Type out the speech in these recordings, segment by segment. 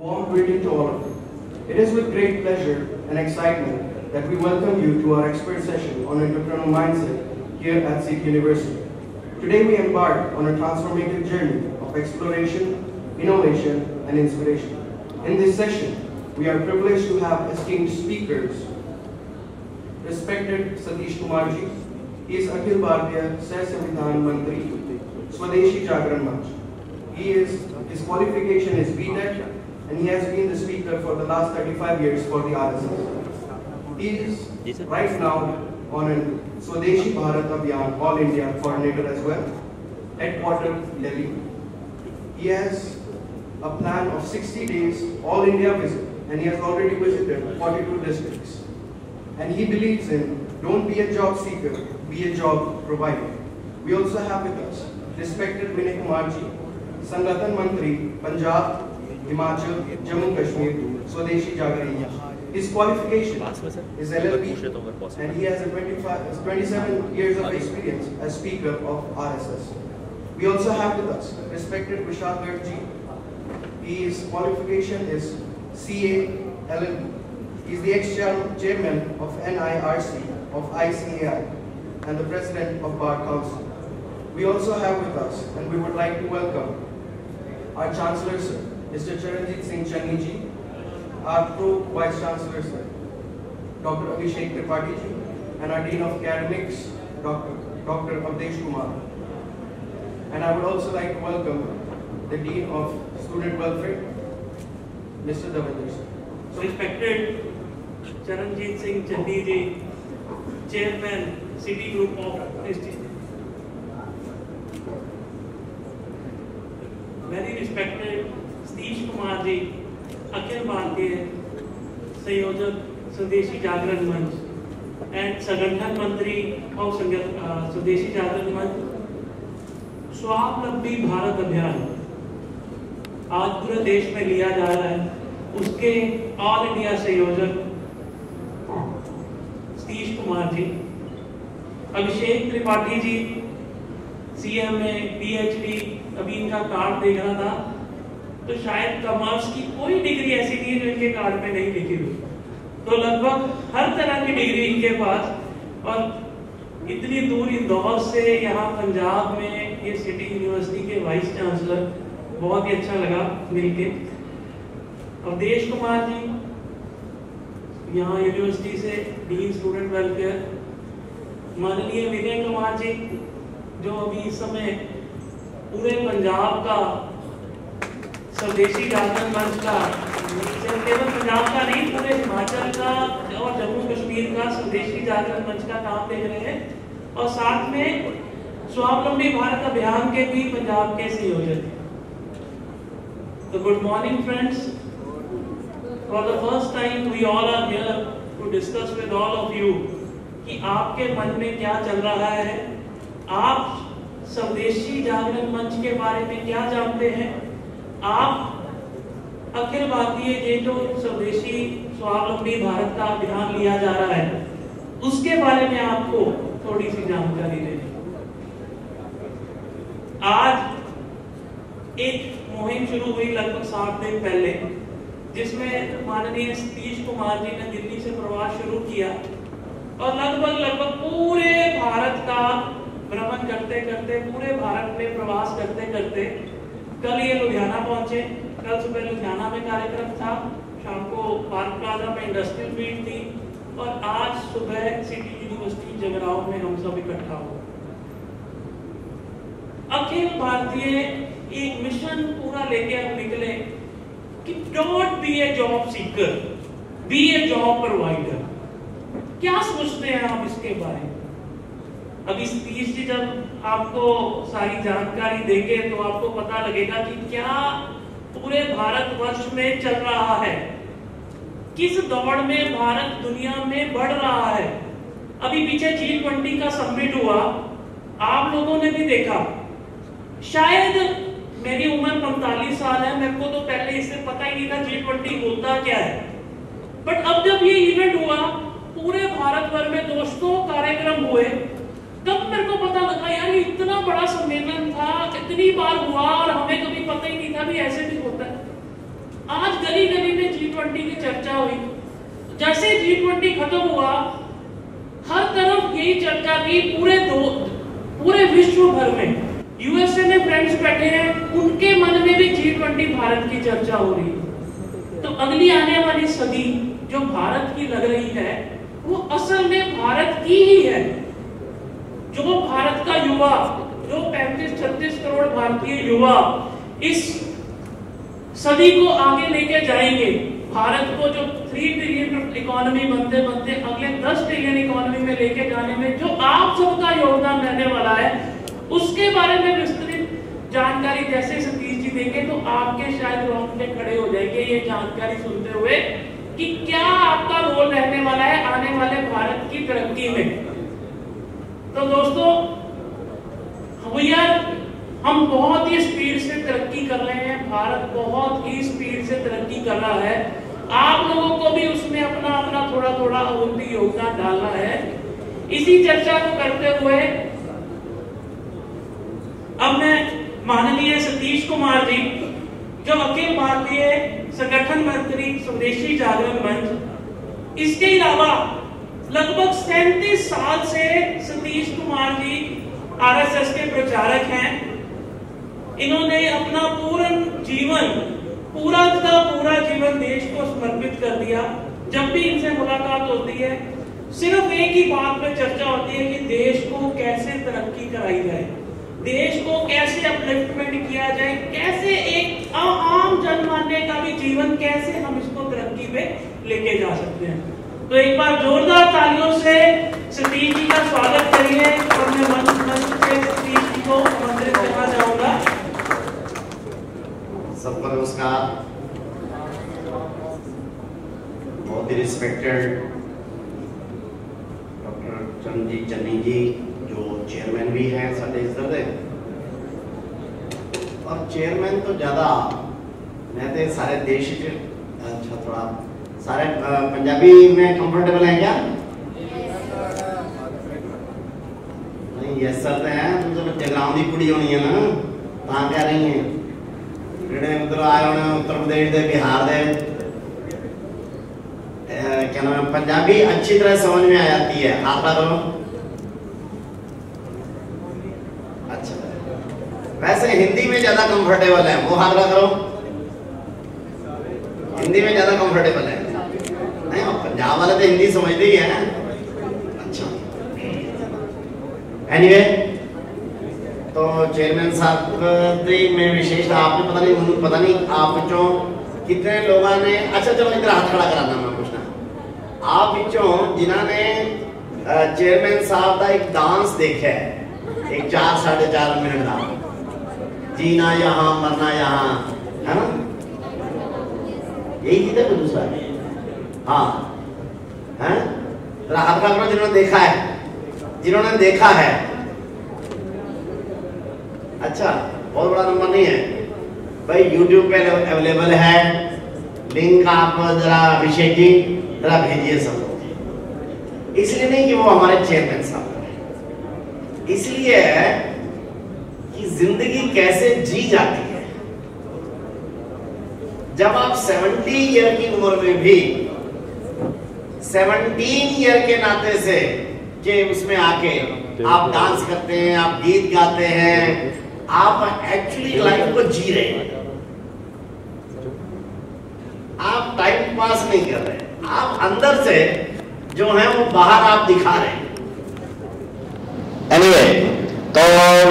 Warm greeting to all of you. It is with great pleasure and excitement that we welcome you to our expert session on entrepreneurial mindset here at Sikh University. Today we embark on a transformative journey of exploration, innovation, and inspiration. In this session, we are privileged to have esteemed speakers. Respected Satish Kumar ji, he is Akhil Bharatiya Sah Samvidhan Mantri, Swadeshi Jagran Manch. His qualification is BTech, and he has been the speaker for the last 35 years for the RSS. He is right now on a Swadeshi Bharat Abhiyan All India coordinator as well, headquartered Delhi. He has a plan of 60 days All India visit, and he has already visited 42 districts. And he believes in don't be a job seeker, be a job provider. We also have with us respected Vinay Kumar ji, Sangathan Mantri, Punjab, Himachal, Jammu Kashmir, Swadeshi Jagran. His qualification is LLB, and he has 27 years of experience as speaker of RSS. We also have with us respected Vishal Garg ji. His qualification is CA LLB. He is the ex-chairman of NIRC of ICAI and the president of Bar Council. We also have with us, and we would like to welcome our Chancellor Sir, Mr. Charanjit Singh Channi ji, our Pro-Vice Chancellor Sir, Dr. Abhishek Tripathi ji, and our Dean of Academics, Dr. Avdesh Kumar. And I would also like to welcome the Dean of Student Welfare, Mr. Davinder sir. So respected Charanjit Singh Channi ji, Chairman, City Group of Institute. Very respected Satish Kumar ji, Akhil Bharatiya Sayojak Swadeshi Jagran Manch, and Sangathan Mantri of Swadeshi Jagran Manch. स्वावलंबी भारत अभियान आज पूरे देश में लिया जा रहा है, उसके ऑल इंडिया संयोजक सतीश कुमार जी, अभिषेक त्रिपाठी जी, CMA, PhD, अभी इनका कार्ड देख रहा था तो शायद कॉमर्स की कोई डिग्री ऐसी नहीं है जो इनके कार्ड में नहीं लिखी हुई, तो लगभग हर तरह की डिग्री इनके पास। और इतनी दूर इंदौर से यहाँ पंजाब में ये सिटी यूनिवर्सिटी के वाइस चांसलर, बहुत ही अच्छा लगा मिलके। अवधेश कुमार जी यहाँ यूनिवर्सिटी से डीन स्टूडेंट वेलफेयर, माननीय विनय कुमार जी जो अभी इस समय पूरे पंजाब का स्वदेशी जागरण मंच का, केवल पंजाब का नहीं पूरे हिमाचल का और जम्मू कश्मीर का स्वदेशी जागरण मंच का काम देख रहे हैं, और साथ में स्वावलंबी भारत अभियान के भी पंजाब के संयोजक हैं। तो good morning friends, for the first time we all are here to discuss with all of you कि आपके मन में क्या चल रहा है, आप स्वदेशी जागरण मंच के बारे में क्या जानते हैं, आप अखिल भारतीय ये जो स्वदेशी स्वावलंबी भारत का अभियान लिया जा रहा है उसके बारे में आपको थोड़ी सी जानकारी देनी। आज एक मुहिम शुरू हुई लगभग 60 दिन पहले, जिसमें माननीय सतीश कुमार जी ने दिल्ली से प्रवास शुरू किया और लगभग पूरे भारत का भ्रमण करते करते, पूरे भारत में प्रवास करते करते कल ये लुधियाना पहुंचे। कल सुबह लुधियाना में कार्यक्रम था, शाम को पार्क प्लाजा में इंडस्ट्रियल मीट थी, और आज सुबह सिटी यूनिवर्सिटी जगरांव में हम सब इकट्ठा हुए। अखिल भारतीय एक मिशन पूरा लेके हम निकले कि don't be a job seeker, be a job provider. क्या सोचते हैं आप इसके बारे में? अभी सतीश जी जब आपको सारी जानकारी देंगे तो आपको पता लगेगा कि क्या पूरे भारतवर्ष में चल रहा है, किस दौड़ में भारत दुनिया में बढ़ रहा है। अभी पीछे G20 का समिट हुआ, आप लोगों ने भी देखा। शायद मेरी उम्र 45 साल है, मेरे को तो पहले इससे पता ही नहीं था G20 होता क्या है, बट अब जब ये इवेंट हुआ, पूरे भारत भर में दोस्तों कार्यक्रम हुए, तब मेरे को पता लगा यार इतना बड़ा सम्मेलन था, इतनी बार हुआ और हमें कभी पता ही नहीं था भी ऐसे भी होता है। आज गली गली में G20 की चर्चा हुई। जैसे G20 खत्म हुआ, हर तरफ यही चर्चा की, पूरे विश्व भर में। यूएसए में फ्रेंड्स बैठे हैं, उनके मन में भी G20 भारत की चर्चा हो रही है। तो अगली आने वाली सदी जो भारत की लग रही है, वो असल में भारत की ही है। जो भारत का युवा, जो 35-36 करोड़ भारतीय युवा इस सदी को आगे लेके जाएंगे, भारत को जो 3 ट्रिलियन इकोनॉमी बनते बनते अगले 10 ट्रिलियन इकोनॉमी में लेके जाने में जो आप सबका योगदान रहने वाला है, उसके बारे में विस्तृत जानकारी जैसे सतीश जी देंगे तो आपके शायद रोंगटे खड़े हो जाएंगे ये जानकारी सुनते हुए कि क्या आपका रोल रहने वाला है आने वाले भारत की तरक्की में। तो दोस्तों, भैया हम बहुत ही स्पीड से तरक्की कर रहे हैं, भारत बहुत ही स्पीड से तरक्की कर रहा है। आप लोगों को भी उसमें अपना अपना थोड़ा थोड़ा उनकी योगदान डालना है। इसी चर्चा को करते हुए अब मैं माननीय सतीश कुमार जी, जो अखिल भारतीय संगठन मंत्री स्वदेशी जागरण मंच, इसके अलावा लगभग 37 साल से सतीश कुमार जी आरएसएस के प्रचारक हैं। इन्होंने अपना पूरा जीवन देश को समर्पित कर दिया। जब भी इनसे मुलाकात होती है, सिर्फ एक ही बात पे चर्चा होती है कि देश को कैसे तरक्की कराई जाए, देश को कैसे अपलिफ्टमेंट किया जाए, कैसे एक आम जनमानव का भी जीवन, कैसे हम इसको तरक्की पे लेके जा सकते हैं। तो एक बार जोरदार तालियों से सतीश जी का स्वागत करिए और मैं मंच से सतीश जी को आमंत्रित करना चाहूंगा। सबको नमस्कार। बहुत ही रिस्पेक्टेड डॉक्टर चरणजीत चन्नी जी, जो चेयरमैन भी हैं साडे इस दर दे, और चेयरमैन तो ज़्यादा मैं तो सारे देश अच्छा थोड़ा सारे पंजाबी में कंफर्टेबल हैं क्या? नहीं, यस सर तो हैं, तुम तो जगराउं की कुड़ी होनी है ना, तां कह रही हैं ਜਿਹੜੇ उधर आए होने उत्तर प्रदेश दे, बिहार दे, क्या नाम है, पंजाबी अच्छी तरह समझ में आ जाती है। हाथ करो। अच्छा, वैसे हिंदी में ज्यादा कंफर्टेबल है, वो हाथ करो। हिंदी में ज्यादा कंफर्टेबल है नहीं, पंजाब वाले तो हिंदी समझते ही है ना। अच्छा, एनीवे, तो चेयरमैन साहब में विशेषता आपने पता नहीं आप विचों कितने लोगों ने, अच्छा चलो इधर हाथ खड़ा कराना मैं पूछना, आप विचों जिन्होंने चेयरमैन साहब का एक डांस देखा है, एक 4-4.5 मिनट का, जीना यहाँ मरना यहाँ, है ना, यही चीज है दूसरा? हाँ, है हाथ खड़ा करो जिन्होंने देखा है। अच्छा, बहुत बड़ा नंबर नहीं है भाई, YouTube पे अवेलेबल है, लिंक आप जरा अभिषेक जी जरा भेजिए सब लोग। इसलिए नहीं कि वो हमारे चेयरमैन साहब हैं, इसलिए कि जिंदगी कैसे जी जाती है। जब आप 70 ईयर की उम्र में भी 17 ईयर के नाते से कि उसमें आके आप डांस करते हैं, आप गीत गाते हैं, आप एक्चुअली लाइफ को जी रहे हैं, आप टाइम पास नहीं कर रहे, आप अंदर से जो है वो बाहर आप दिखा रहे हैं। एनीवे, तो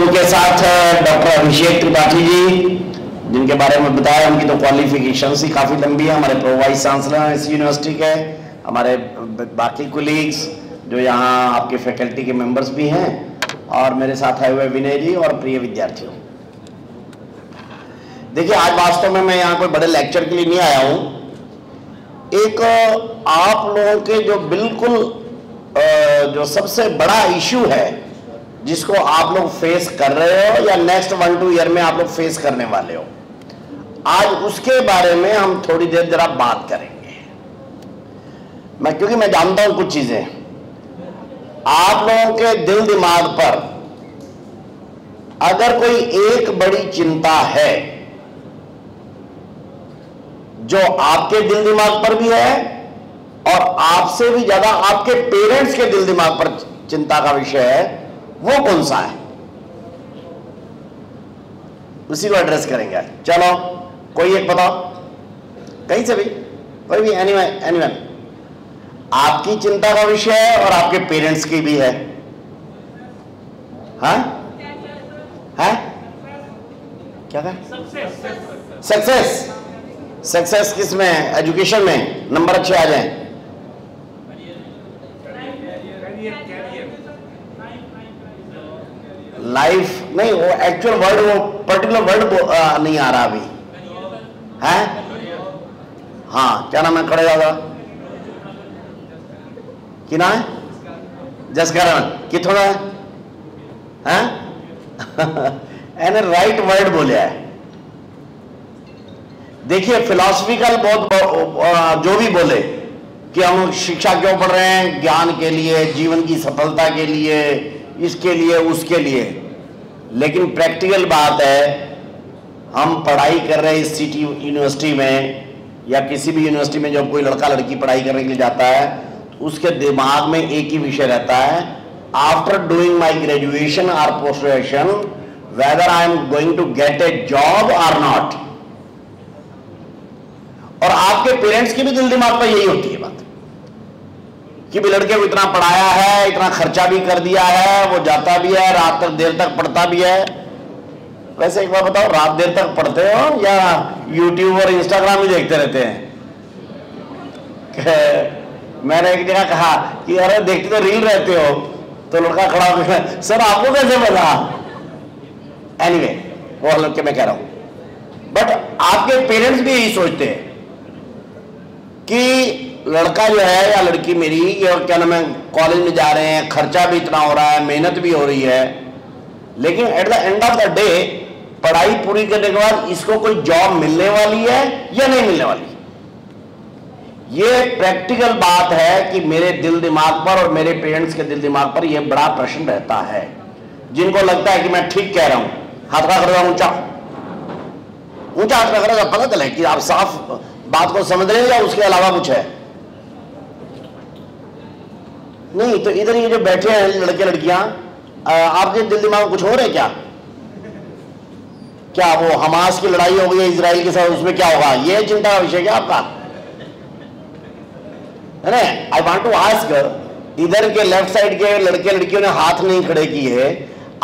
उनके साथ डॉक्टर अभिषेक त्रिपाठी जी, जिनके बारे में बताया, उनकी तो क्वालिफिकेशंस ही काफी लंबी है, हमारे प्रो वाइस चांसलर इस यूनिवर्सिटी के, हमारे बाकी कोलीग्स जो यहाँ आपके फैकल्टी के मेंबर्स भी हैं, और मेरे साथ आए हुए विनय जी और प्रिय विद्यार्थियों। देखिए, आज वास्तव में मैं यहाँ कोई बड़े लेक्चर के लिए नहीं आया हूँ। एक आप लोगों के जो बिल्कुल जो सबसे बड़ा इश्यू है, जिसको आप लोग फेस कर रहे हो या नेक्स्ट 1-2 ईयर में आप लोग फेस करने वाले हो, आज उसके बारे में हम थोड़ी देर जरा बात करेंगे। क्योंकि मैं जानता हूं कुछ चीजें आप लोगों के दिल दिमाग पर अगर कोई एक बड़ी चिंता है जो आपके दिल दिमाग पर भी है और आपसे भी ज्यादा आपके पेरेंट्स के दिल दिमाग पर चिंता का विषय है, वो कौन सा है? उसी को एड्रेस करेंगे। चलो कोई एक बताओ, कहीं से भी, कोई भी, एनीवन। आपकी चिंता का विषय है और आपके पेरेंट्स की भी है। हाँ है क्या कहा? सक्सेस किस में? एजुकेशन में नंबर अच्छे आ जाएं, लाइफ नहीं, वो एक्चुअल वर्ड, वो पर्टिकुलर वर्ड नहीं आ रहा अभी है। हाँ क्या नाम है खड़े दादा कि ना है? जसकरण किथों है? एने राइट वर्ड बोले है। देखिए फिलॉसफिकल बहुत जो भी बोले कि हम शिक्षा क्यों पढ़ रहे हैं, ज्ञान के लिए, जीवन की सफलता के लिए, इसके लिए उसके लिए, लेकिन प्रैक्टिकल बात है, हम पढ़ाई कर रहे हैं इस सिटी यूनिवर्सिटी में या किसी भी यूनिवर्सिटी में, जब कोई लड़का लड़की पढ़ाई करने के लिए जाता है तो उसके दिमाग में एक ही विषय रहता है, आफ्टर डूइंग माई ग्रेजुएशन और post graduation whether I am going to get a job or not. और आपके पेरेंट्स की भी दिल दिमाग पर यही होती है बात कि भी लड़के को इतना पढ़ाया है, इतना खर्चा भी कर दिया है, वो जाता भी है, रात तक देर तक पढ़ता भी है। वैसे एक बार बताओ, रात देर तक पढ़ते हो या यूट्यूब और इंस्टाग्राम ही देखते रहते हैं? मैंने एक जगह कहा कि अरे देखते तो रील रहते हो, तो लड़का खड़ा हो, सर आपको कैसे पता? एनीवे, वो अलग के मैं कह रहा हूं, बट आपके पेरेंट्स भी यही सोचते हैं कि लड़का जो है या लड़की मेरी, ये क्या नाम है, कॉलेज में जा रहे हैं, खर्चा भी इतना हो रहा है, मेहनत भी हो रही है, लेकिन at the end of the day पढ़ाई पूरी करने के बाद इसको कोई जॉब मिलने वाली है या नहीं मिलने वाली? ये प्रैक्टिकल बात है कि मेरे दिल दिमाग पर और मेरे पेरेंट्स के दिल दिमाग पर यह बड़ा प्रश्न रहता है। जिनको लगता है कि मैं ठीक कह रहा हूं, हाथ खड़ा कर रहा हूं, ऊंचा ऊंचा हाथ खड़ा करेगा, पता चले कि आप साफ बात को समझ रहे हैं या उसके अलावा कुछ है। नहीं तो इधर ये जो बैठे हैं लड़के लड़कियां, आपके दिल दिमाग में कुछ हो रहे क्या? क्या वो हमास की लड़ाई हो गई है इजराइल के साथ, उसमें क्या होगा? ये चिंता का विषय क्या आपका? है ना? आई वांट टू आस्क, इधर के लेफ्ट साइड के लड़के लड़कियों ने हाथ नहीं खड़े किए,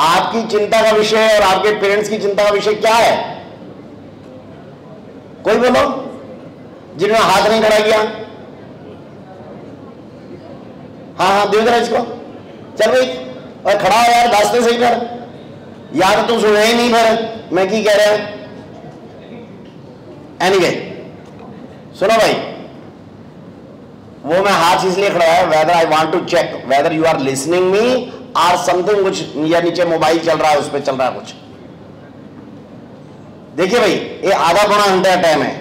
आपकी चिंता का विषय और आपके पेरेंट्स की चिंता का विषय क्या है? कोई बोलो जिन्होंने हाथ नहीं खड़ा किया। हाँ हाँ दे जरा इसको, चल भाई, और खड़ा हो यार, दास्ते सही कर, या तो तुम सुने ही नहीं फिर मैं की कह रहा हूं। एनीवे सुनो भाई, वो मैं हाथ इसलिए खड़ा है, whether I want to check whether you are listening me or something, कुछ या नीचे मोबाइल चल रहा है, उस पर चल रहा है कुछ। देखिए भाई, ये आधा पौना घंटे का टाइम है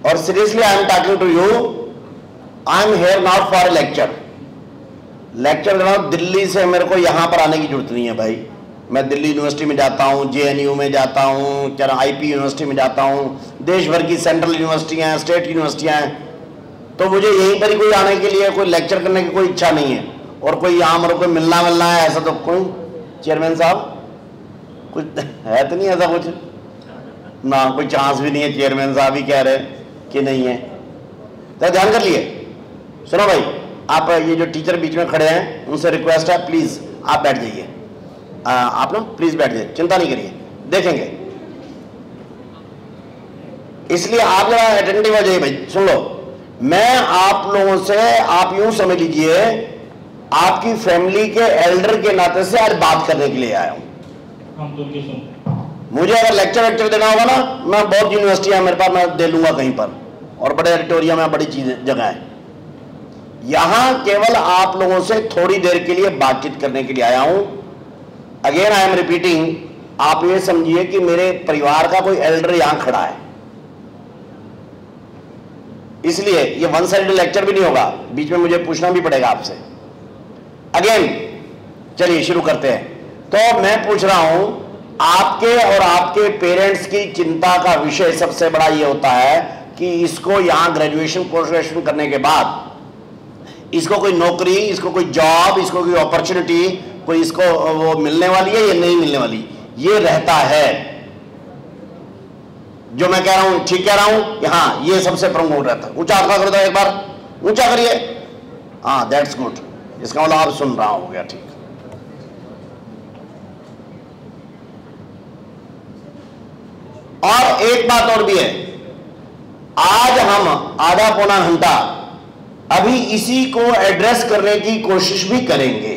और seriously I am talking to you, I am here not for a lecture जनाब। दिल्ली से मेरे को यहां पर आने की जरूरत नहीं है भाई। मैं दिल्ली यूनिवर्सिटी में जाता हूं, JNU में जाता हूं, क्या IP यूनिवर्सिटी में जाता हूं, देश भर की सेंट्रल यूनिवर्सिटियां हैं, स्टेट यूनिवर्सिटियां हैं, तो मुझे यहीं पर ही कोई आने के लिए, कोई लेक्चर करने की कोई इच्छा नहीं है। और कोई यहाँ मेरे को मिलना है ऐसा तो कोई, चेयरमैन साहब कुछ है तो नहीं ऐसा कुछ ना, कोई चांस भी नहीं है। चेयरमैन साहब ही कह रहे कि नहीं है, तो ध्यान कर लिए। सुनो भाई, आप ये जो टीचर बीच में खड़े हैं उनसे रिक्वेस्ट है, प्लीज आप बैठ जाइए, आप ना प्लीज बैठ जाइए, चिंता नहीं करिए, देखेंगे। इसलिए आप जरा अटेंटिव हो जाइए भाई। सुन लो, मैं आप लोगों से, आप यूं समझ लीजिए, आपकी फैमिली के एल्डर के नाते से आज बात करने के लिए आया हूं। मुझे अगर लेक्चर देना होगा ना, मैं बहुत यूनिवर्सिटियां मेरे पास, मैं दे लूंगा कहीं पर, और बड़े ऑडिटोरियम में बड़ी चीजें जगह है। यहां केवल आप लोगों से थोड़ी देर के लिए बातचीत करने के लिए आया हूं। अगेन आई एम रिपीटिंग, आप ये समझिए कि मेरे परिवार का कोई एल्डर यहां खड़ा है, इसलिए ये वन साइड लेक्चर भी नहीं होगा, बीच में मुझे पूछना भी पड़ेगा आपसे। अगेन चलिए शुरू करते हैं। तो मैं पूछ रहा हूं आपके और आपके पेरेंट्स की चिंता का विषय सबसे बड़ा ये होता है कि इसको यहां ग्रेजुएशन पोस्ट ग्रेजुएशन करने के बाद इसको कोई नौकरी, इसको कोई जॉब, इसको कोई अपॉर्चुनिटी, कोई इसको वो मिलने वाली है या नहीं मिलने वाली, ये रहता है। जो मैं कह रहा हूं ठीक कह रहा हूं, हाँ ये सबसे प्रमुख रहता है। ऊंचा हाथ करो तो एक बार ऊंचा करिए, हाँ दैट्स गुड, इसका मतलब आप सुन रहा हो गया, ठीक। और एक बात और भी है, आज हम आधा पौना घंटा अभी इसी को एड्रेस करने की कोशिश भी करेंगे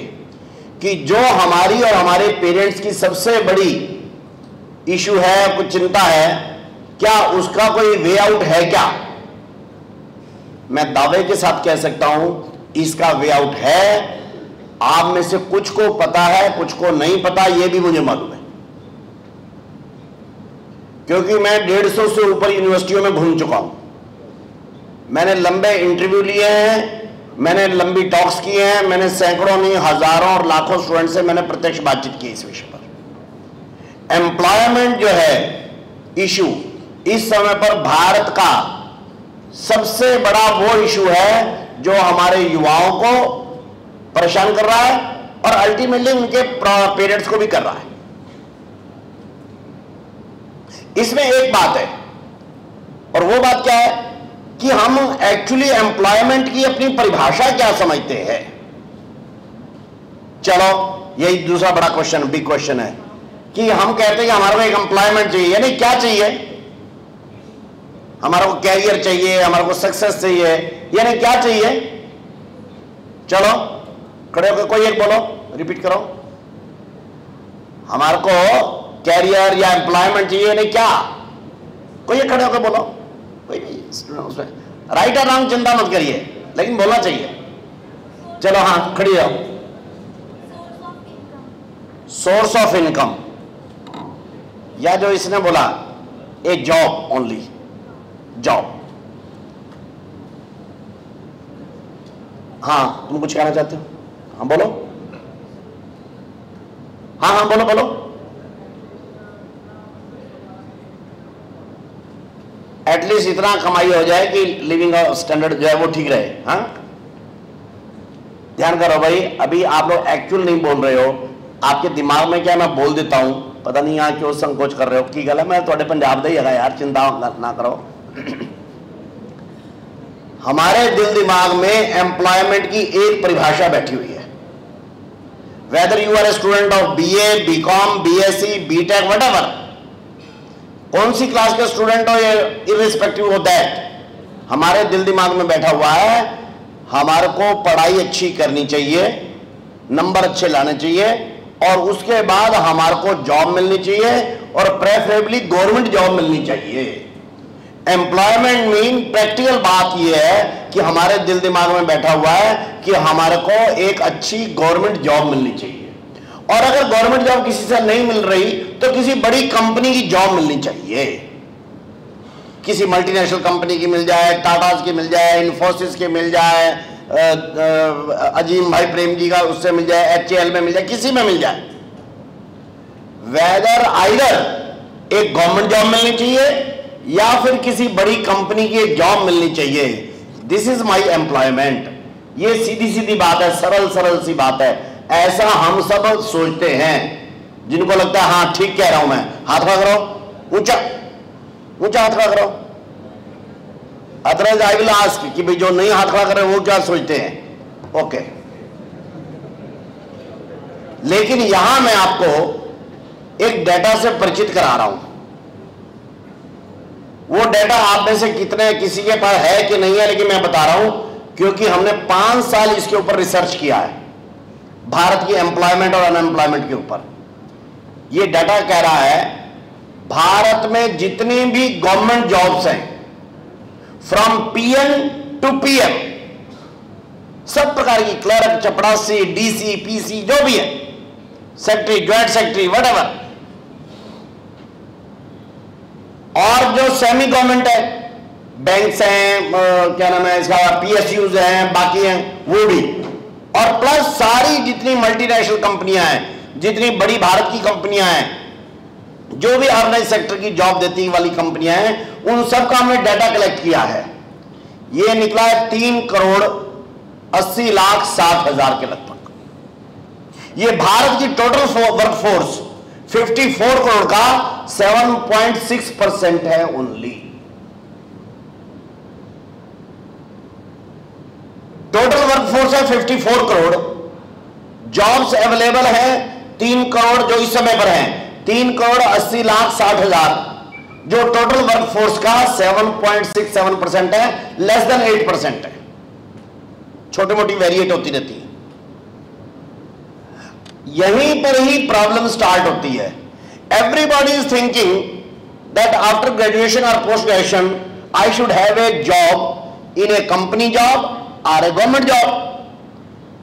कि जो हमारी और हमारे पेरेंट्स की सबसे बड़ी इशू है, कुछ चिंता है, क्या उसका कोई वे आउट है क्या? मैं दावे के साथ कह सकता हूं इसका वे आउट है। आप में से कुछ को पता है, कुछ को नहीं पता, यह भी मुझे मालूम है, क्योंकि मैं 150 से ऊपर यूनिवर्सिटियों में घूम चुका हूं। मैंने लंबे इंटरव्यू लिए हैं, मैंने लंबी टॉक्स किए हैं, मैंने सैकड़ों नहीं हजारों और लाखों स्टूडेंट से मैंने प्रत्यक्ष बातचीत की इस विषय पर। एम्प्लॉयमेंट जो है इशू इस समय पर भारत का सबसे बड़ा वो इशू है जो हमारे युवाओं को परेशान कर रहा है और अल्टीमेटली उनके पेरेंट्स को भी कर रहा है। इसमें एक बात है, और वो बात क्या है कि हम एक्चुअली एम्प्लॉयमेंट की अपनी परिभाषा क्या समझते हैं। चलो यही दूसरा बड़ा क्वेश्चन, बिग क्वेश्चन है कि हम कहते हैं कि हमारे को एक एम्प्लॉयमेंट चाहिए, यानी क्या चाहिए? हमारे को कैरियर चाहिए, हमारे को सक्सेस चाहिए, यानी क्या चाहिए? चलो खड़े होकर कोई एक बोलो, रिपीट करो। हमारे को कैरियर या एम्प्लॉयमेंट चाहिए, यानी क्या? कोई एक खड़े होकर बोलो, कोई भी उसमें राइट और रॉन्ग चिंता मत करिए, लेकिन बोलना चाहिए। चलो हाँ खड़ी रहो। सोर्स ऑफ इनकम, या जो इसने बोला ए जॉब, ओनली जॉब। हाँ तुम कुछ कहना चाहते हो? हाँ बोलो, हाँ हाँ बोलो बोलो। एटलीस्ट इतना कमाई हो जाए कि लिविंग स्टैंडर्ड जो है वो ठीक रहे। हाँ ध्यान करो भाई, अभी आप लोग एक्चुअल नहीं बोल रहे हो, आपके दिमाग में क्या मैं बोल देता हूं, पता नहीं यहाँ क्यों संकोच कर रहे हो। की गल है, मैं थोड़े पंजाब दा ही है यार, चिंता ना करो। हमारे दिल दिमाग में एम्प्लॉयमेंट की एक परिभाषा बैठी हुई है। Whether you are a student of BA, BCom, BSc, BTech, whatever, कौन सी क्लास के स्टूडेंट हो, ये इररिस्पेक्टिव ऑफ दैट, हमारे दिल दिमाग में बैठा हुआ है हमारे को पढ़ाई अच्छी करनी चाहिए, नंबर अच्छे लाने चाहिए, और उसके बाद हमारे को जॉब मिलनी चाहिए, और प्रेफरेबली गवर्नमेंट जॉब मिलनी चाहिए। एम्प्लॉयमेंट मीन प्रैक्टिकल बात यह है कि हमारे दिल दिमाग में बैठा हुआ है कि हमारे को एक अच्छी गवर्नमेंट जॉब मिलनी चाहिए, और अगर गवर्नमेंट जॉब किसी से नहीं मिल रही तो किसी बड़ी कंपनी की जॉब मिलनी चाहिए। किसी मल्टीनेशनल कंपनी की मिल जाए, टाटास की मिल जाए, इन्फोसिस की मिल जाए, अजीम भाई प्रेम जी का उससे मिल जाए, HAL में मिल जाए, किसी में मिल जाए। वेदर आइदर एक गवर्नमेंट जॉब मिलनी चाहिए या फिर किसी बड़ी कंपनी की एक जॉब मिलनी चाहिए। This is my employment. ये सीधी सीधी बात है, सरल सरल सी बात है। ऐसा हम सब सोचते हैं, जिनको लगता है हाँ ठीक कह रहा हूं मैं। हाथ खड़ा करो, ऊंचा ऊंचा हाथ खड़ा करो। अदरवाइज आई विल आस्क कि भाई जो नहीं हाथ खड़ा कर रहे वो क्या सोचते हैं। ओके, लेकिन यहां मैं आपको एक डेटा से परिचित करा रहा हूं। वो डेटा आप में से कितने किसी के पास है कि नहीं है, लेकिन मैं बता रहा हूं क्योंकि हमने 5 साल इसके ऊपर रिसर्च किया है, भारत की एम्प्लॉयमेंट और अनएम्प्लॉयमेंट के ऊपर। ये डाटा कह रहा है भारत में जितनी भी गवर्नमेंट जॉब्स हैं, फ्रॉम पीएन टू पीएम, सब प्रकार की, क्लर्क, चपरासी, डीसी, पीसी, जो भी है, सेक्रेटरी, ज्वाइंट सेक्रेटरी, व्हाटएवर, और जो सेमी गवर्नमेंट है, बैंक्स हैं, क्या नाम है इसका, पीएसयूज हैं, बाकी हैं, वो भी, और प्लस सारी जितनी मल्टीनेशनल कंपनियां हैं, जितनी बड़ी भारत की कंपनियां हैं, जो भी ऑर्गेनाइज सेक्टर की जॉब देती वाली कंपनियां हैं, उन सब का हमने डाटा कलेक्ट किया है। ये निकला है 3,80,60,000 के लगभग। ये भारत की टोटल वर्कफोर्स 54 करोड़ का 7.6% है ओनली। टोटल वर्कफोर्स है 54 करोड़, जॉब्स अवेलेबल है 3 करोड़ जो इस समय पर हैं, 3,80,60,000, जो टोटल वर्कफोर्स का 7.67% है, लेस देन 8% है। छोटी मोटी वेरिएट होती रहती है। यहीं पर ही प्रॉब्लम स्टार्ट होती है। Everybody is thinking that after graduation और post graduation I should have a job in a company job और ए गवर्नमेंट जॉब,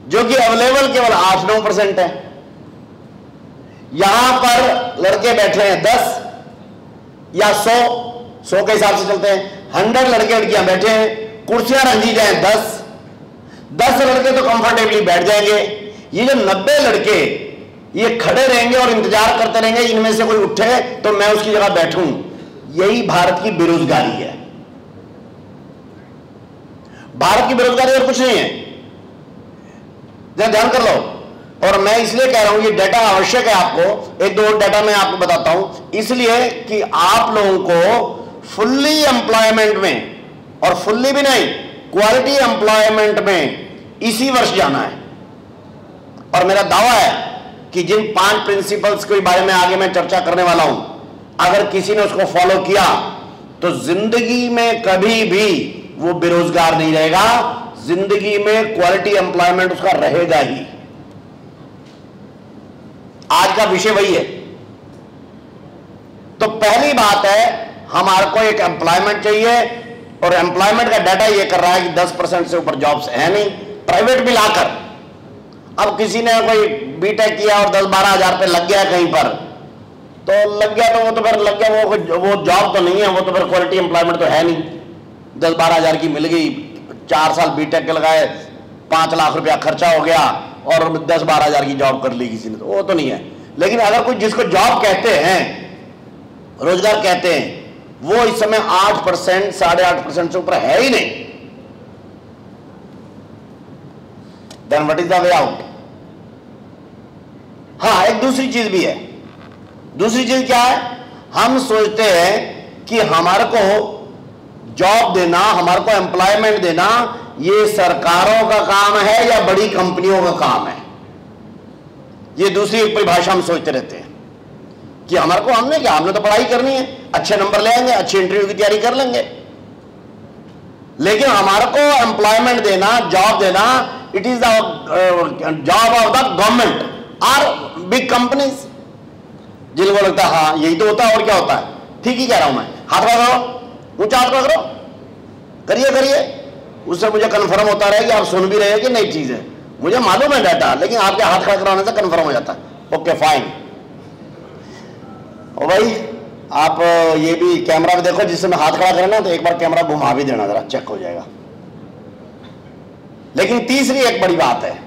जो कि अवेलेबल केवल 8-9% है। यहां पर लड़के बैठे हैं 10 या 100 के हिसाब से चलते हैं, 100 लड़के लड़कियां बैठे हैं, कुर्सियां रंजी जाए 10 लड़के तो कंफर्टेबली बैठ जाएंगे। ये जो 90 लड़के ये खड़े रहेंगे और इंतजार करते रहेंगे इनमें से कोई उठे तो मैं उसकी जगह बैठूं। यही भारत की बेरोजगारी है। भारत की बेरोजगारी और कुछ नहीं है, जरा ध्यान कर लो। और मैं इसलिए कह रहा हूं ये डाटा आवश्यक है आपको। एक दो डाटा मैं आपको बताता हूं, इसलिए कि आप लोगों को फुल्ली एम्प्लॉयमेंट में, और फुल्ली भी नहीं, क्वालिटी एम्प्लॉयमेंट में इसी वर्ष जाना है। और मेरा दावा है कि जिन 5 प्रिंसिपल्स के बारे में आगे मैं चर्चा करने वाला हूं, अगर किसी ने उसको फॉलो किया तो जिंदगी में कभी भी वो बेरोजगार नहीं रहेगा, जिंदगी में क्वालिटी एम्प्लॉयमेंट उसका रहेगा ही। आज का विषय वही है। तो पहली बात है, हमारे को एक एम्प्लॉयमेंट चाहिए, और एम्प्लॉयमेंट का डाटा ये कर रहा है कि 10% से ऊपर जॉब्स है नहीं, प्राइवेट मिलाकर। अब किसी ने कोई बीटेक किया और 10-12 हजार रुपये लग गया कहीं पर, तो लग गया तो वो तो फिर लग गया, वो जॉब तो नहीं है, वो तो फिर क्वालिटी एम्प्लॉयमेंट तो है नहीं। 10-12 हजार की मिल गई, 4 साल बीटेक के लगाए, 5 लाख रुपया खर्चा हो गया और 10-12 हजार की जॉब कर ली किसी ने, तो वो तो नहीं है। लेकिन अगर कोई जिसको जॉब कहते हैं, रोजगार कहते हैं, वो इस समय 8%, 8.5% से ऊपर है ही नहीं। Then what is the way out? हाँ, एक दूसरी चीज भी है। दूसरी चीज क्या है? हम सोचते हैं कि हमारे को जॉब देना, हमारे को एम्प्लॉयमेंट देना, ये सरकारों का काम है या बड़ी कंपनियों का काम है। ये दूसरी एक परिभाषा हम सोचते रहते हैं कि हमारे को, हमने क्या, हमने तो पढ़ाई करनी है, अच्छे नंबर ले आएंगे, अच्छी इंटरव्यू की तैयारी कर लेंगे। लेकिन हमारे को एम्प्लॉयमेंट देना, जॉब देना, it is the job of the government और बिग कंपनीज। जिनको लगता है हाँ यही तो होता है, और क्या होता है। ठीक ही कह रहा हूं मैं। हाथ खड़ा करो, ऊंचा हाथ खड़ा करो, करिए करिए, उससे मुझे कंफर्म होता रहे कि आप सुन भी रहे हैं कि नई चीज है। मुझे मालूम है डाटा, लेकिन आपके हाथ खड़ा कराने से कंफर्म हो जाता है। Okay fine. और भाई आप ये भी कैमरा भी देखो, जिससे मैं हाथ खड़ा करना तो एक बार कैमरा घुमा भी देना, जरा चेक हो जाएगा। लेकिन तीसरी एक बड़ी बात है,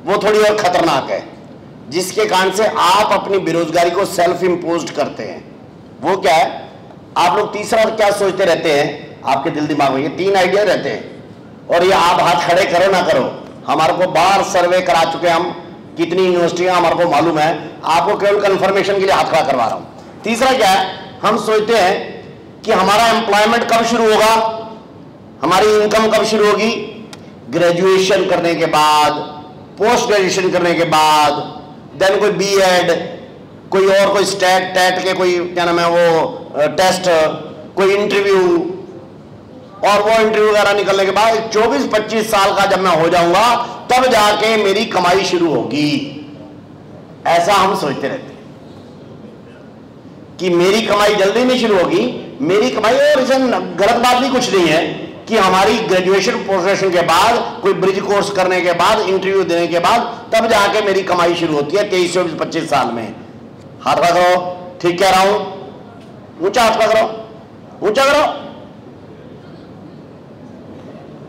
वो थोड़ी और खतरनाक है, जिसके कारण से आप अपनी बेरोजगारी को सेल्फ इंपोज्ड करते हैं। वो क्या है? आप लोग तीसरा क्या सोचते रहते हैं आपके दिल दिमाग में? ये 3 आइडिया रहते हैं, और ये आप हाथ खड़े करो ना करो, हमारे को बाहर सर्वे करा चुके हम, कितनी यूनिवर्सिटियां हमारे को मालूम है, आपको केवल कंफर्मेशन के लिए हाथ खड़ा करवा रहा हूं। तीसरा क्या है? हम सोचते हैं कि हमारा एम्प्लॉयमेंट कब शुरू होगा, हमारी इनकम कब शुरू होगी? ग्रेजुएशन करने के बाद, पोस्ट ग्रेजुएशन करने के बाद, देन कोई बीएड, कोई और कोई स्टेट टेट के कोई क्या नाम है वो टेस्ट, कोई इंटरव्यू, और वो इंटरव्यू वगैरह निकलने के बाद 24-25 साल का जब मैं हो जाऊंगा तब जाके मेरी कमाई शुरू होगी। ऐसा हम सोचते रहते हैं कि मेरी कमाई जल्दी नहीं शुरू होगी, मेरी कमाई। और इसमें गलत बात भी कुछ नहीं है कि हमारी ग्रेजुएशन पोस्ट ग्रेजुएशन के बाद, कोई ब्रिज कोर्स करने के बाद, इंटरव्यू देने के बाद तब जाके मेरी कमाई शुरू होती है 23-25 साल में। हाथ खड़ा करो, ठीक कह रहा हूं? ऊंचा हाथ खड़ा करो, ऊंचा करो।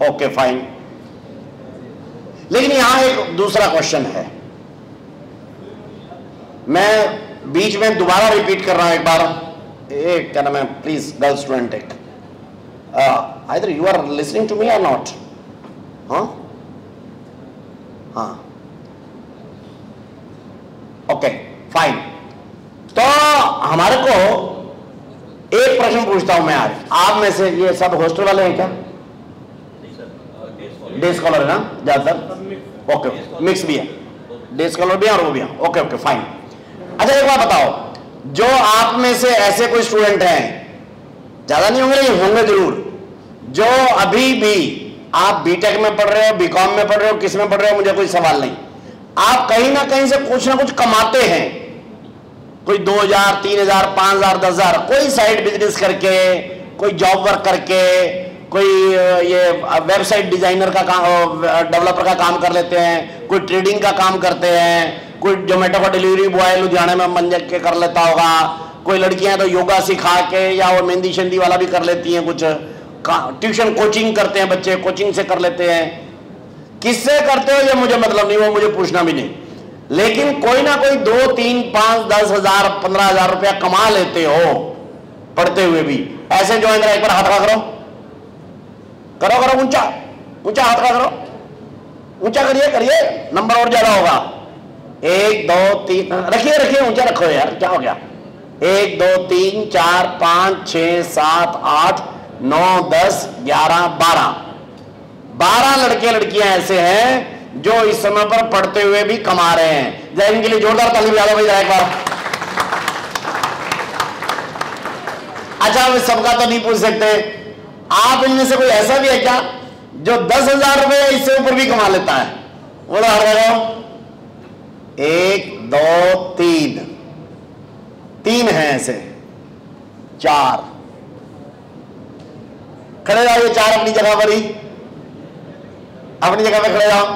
Okay fine. लेकिन यहां एक दूसरा क्वेश्चन है। मैं बीच में दोबारा रिपीट कर रहा हूं एक बार, एक क्या नाम है, प्लीज गर्ल स्टूडेंट एक, either you are listening to me or not? हाँ हाँ, ओके फाइन। तो हमारे को एक प्रश्न पूछता हूं मैं आज, आप में से ये सब हॉस्टल वाले हैं क्या? डे स्कॉलर है ना ज्यादातर? ओके, मिक्स भी है, डे स्कॉलर भी है और वो भी है, ओके ओके फाइन। अच्छा एक बात बताओ, जो आप में से ऐसे कोई स्टूडेंट हैं, ज्यादा नहीं होंगे लेकिन होंगे जरूर, जो अभी भी आप बीटेक में पढ़ रहे हो, बीकॉम में पढ़ रहे हो, किस में पढ़ रहे हो, मुझे कोई सवाल नहीं, आप कहीं ना कहीं से कुछ ना कुछ कमाते हैं, कोई 2000, 3000, 5000, 10,000, कोई साइड बिजनेस करके, कोई जॉब वर्क करके, कोई ये वेबसाइट डिजाइनर का काम, डेवलपर का काम कर लेते हैं, कोई ट्रेडिंग का काम करते हैं, कोई जोमेटो का डिलीवरी बॉय लुधियाना में बन के कर लेता होगा, कोई लड़कियां तो योगा सिखा के या वो मेहंदी शेंदी वाला भी कर लेती हैं, कुछ ट्यूशन कोचिंग करते हैं बच्चे, कोचिंग से कर लेते हैं। किससे करते हो ये मुझे मतलब नहीं, वो मुझे पूछना भी नहीं, लेकिन कोई ना कोई 2, 3, 5, 10,000, 15,000 रुपया कमा लेते हो पढ़ते हुए भी। ऐसे जो है एक बार हाथ खड़ा करो, करो करो, ऊंचा ऊंचा हाथ खड़ा करो, ऊंचा करिए करिए, नंबर और ज्यादा होगा। 1, 2, 3, रखिए रखिए, ऊंचा रखो यार, क्या हो गया? 1, 2, 3, 4, 5, 6, 7, 8, 9, 10, 11, 12 लड़के लड़कियां ऐसे हैं जो इस समय पर पढ़ते हुए भी कमा रहे हैं। जय इनके लिए जोरदार ताली बजा दो भाई एक बार। अच्छा मैं सबका तो नहीं पूछ सकते, आप इनमें से कोई ऐसा भी है क्या जो 10,000 रुपए इससे ऊपर भी कमा लेता है? बोलो हर जगह 1, 2, 3 हैं ऐसे, 4 खड़े जाओ, ये 4 अपनी जगह पर ही, अपनी जगह पे खड़े जाओ।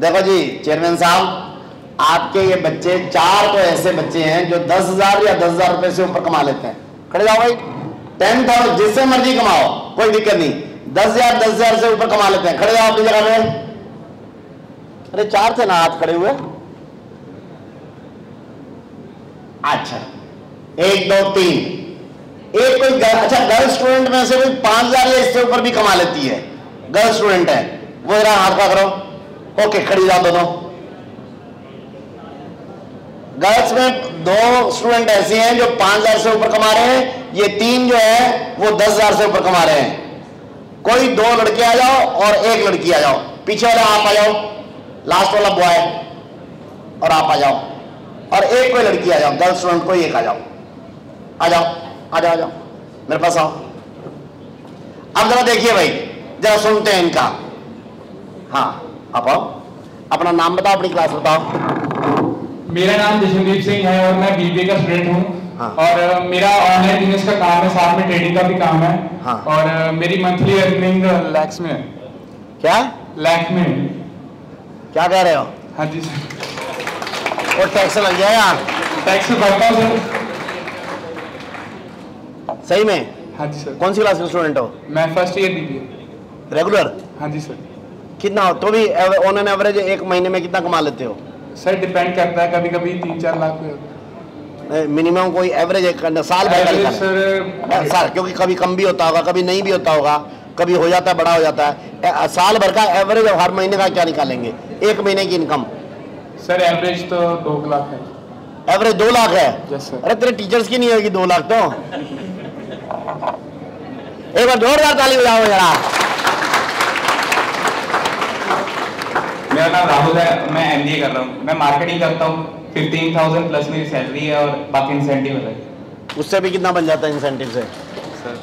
देखो जी चेयरमैन साहब, आपके ये बच्चे 4 तो ऐसे बच्चे हैं जो 10,000 या 10,000 रुपए से ऊपर कमा लेते हैं। खड़े जाओ भाई, 10,000 जिससे मर्जी कमाओ, कोई दिक्कत नहीं, 10,000 से ऊपर कमा लेते हैं। खड़े जाओ अपनी जगह पे। अरे 4 थे ना हाथ खड़े हुए? अच्छा 1, 2, 3, एक कोई अच्छा गर्ल स्टूडेंट में से कोई 5,000 या इससे ऊपर भी कमा लेती है, गर्ल स्टूडेंट है, वो जरा हाथ खड़ा करो। ओके खड़ी जाओ दोनों। गर्ल्स में 2 स्टूडेंट ऐसे हैं जो 5,000 से ऊपर कमा रहे हैं, ये 3 जो है वो 10,000 से ऊपर कमा रहे हैं। कोई 2 लड़के आ जाओ और 1 लड़की आ जाओ, पीछे वाला आप आ जाओ, लास्ट वाला बॉय और आप आ जाओ, और एक कोई लड़की आ जाओ, गर्ल स्टूडेंट कोई एक आ जाओ, आ जाओ आ जाओ आ जाओ मेरे पास आओ। अब जरा देखिए भाई, जरा सुनते हैं इनका। हाँ आप आओ, अपना नाम बताओ, अपनी क्लास बताओ। मेरा नाम जशनदीप सिंह है और मैं बीबीए का स्टूडेंट हूँ। हाँ। और मेरा ऑनलाइन बिजनेस का काम है, साथ में ट्रेडिंग का भी काम है। हाँ। और मेरी मंथली अर्निंग लैक्स में है। क्या लैक्स में? क्या कह रहे हो? हाँ जी सर। और टैक्स लग जाएगा? टैक्स भरता हूँ सर। सही में? हाँ जी सर। कौन सी क्लास के स्टूडेंट हो? मैं फर्स्ट ईयर बीबीए। रेगुलर? हाँ जी सर। कितना हो तो भी ऑन एन एवरेज एक महीने में कितना कमा लेते हो? सर डिपेंड करता है, कभी कभी 3-4 लाख में। मिनिमम कोई एवरेज एक साल भर का निकालना है सर, क्योंकि कभी कम भी होता होगा, कभी नहीं भी होता होगा, कभी हो जाता है बड़ा हो जाता है। साल भर का एवरेज हर महीने का क्या निकालेंगे? एक महीने की इनकम? सर एवरेज तो 2 लाख है। एवरेज 2 लाख है? Yes sir. अरे तेरे टीचर्स की नहीं होगी 2 लाख तो? एक बार जोरदार ताली बजाओ जरा। मेरा नाम राहुल है, मैं एमबीए कर रहा हूँ। मैं मार्केटिंग करता हूँ। 15,000 प्लस मेरी सैलरी है और बाकी इंसेंटिव है। उससे भी कितना बन जाता है इंसेंटिव से? सर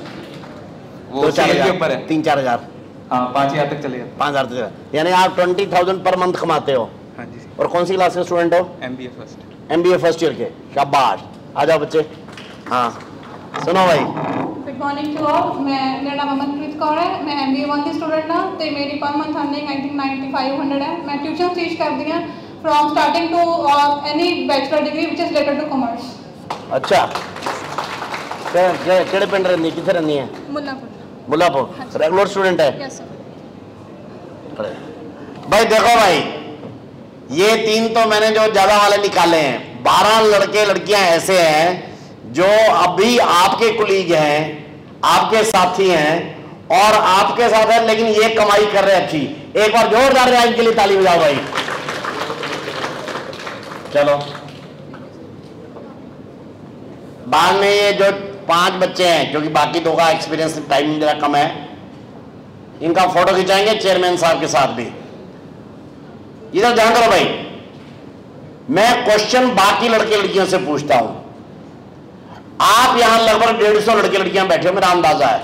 वो सीए के ऊपर है। 3-4 हजार? हाँ 5,000 तक चलेगा। 5,000 तक, यानी आप 20,000 पर मंथ कमाते हो? हाँ जी। और कौन सी क्लास के स्टूडेंट हो? MBA first. MBA first year के, शाबाश। आ जाओ बच्चे। हाँ सुनो भाई। Good morning to all. मेरा नाम अमनप्रीत कौर है, मैं MBA 1 ਦੀ स्टूडेंट हाँ, तो मेरी पर मंथ अर्निंग 9500 है। मैं ट्यूशन टीच करती हूँ from starting to any bachelor degree which is related to commerce. अच्छा केड़े पिंड रहनी, किथे रहनी है? मुल्लापुर। मुल्लापुर। रेगुलर स्टूडेंट है? Yes sir. भाई देखो भाई, ये 3 तो मैंने जो ज्यादा वाले निकाले हैं, 12 लड़के लड़कियां ऐसे हैं जो अभी आपके कुलीग हैं, आपके साथी हैं और आपके साथ हैं, लेकिन ये कमाई कर रहे हैं अच्छी। एक बार जोरदार राइज के लिए ताली बजाओ भाई। चलो बाद में ये जो 5 बच्चे हैं, क्योंकि बाकी 2 का एक्सपीरियंस टाइम जरा कम है, इनका फोटो खिंचाएंगे चेयरमैन साहब के साथ भी। इधर ध्यान करो भाई, मैं क्वेश्चन बाकी लड़के लड़कियों से पूछता हूं। आप यहां लगभग 150 लड़के लड़कियां बैठे हो, मेरा अंदाजा है,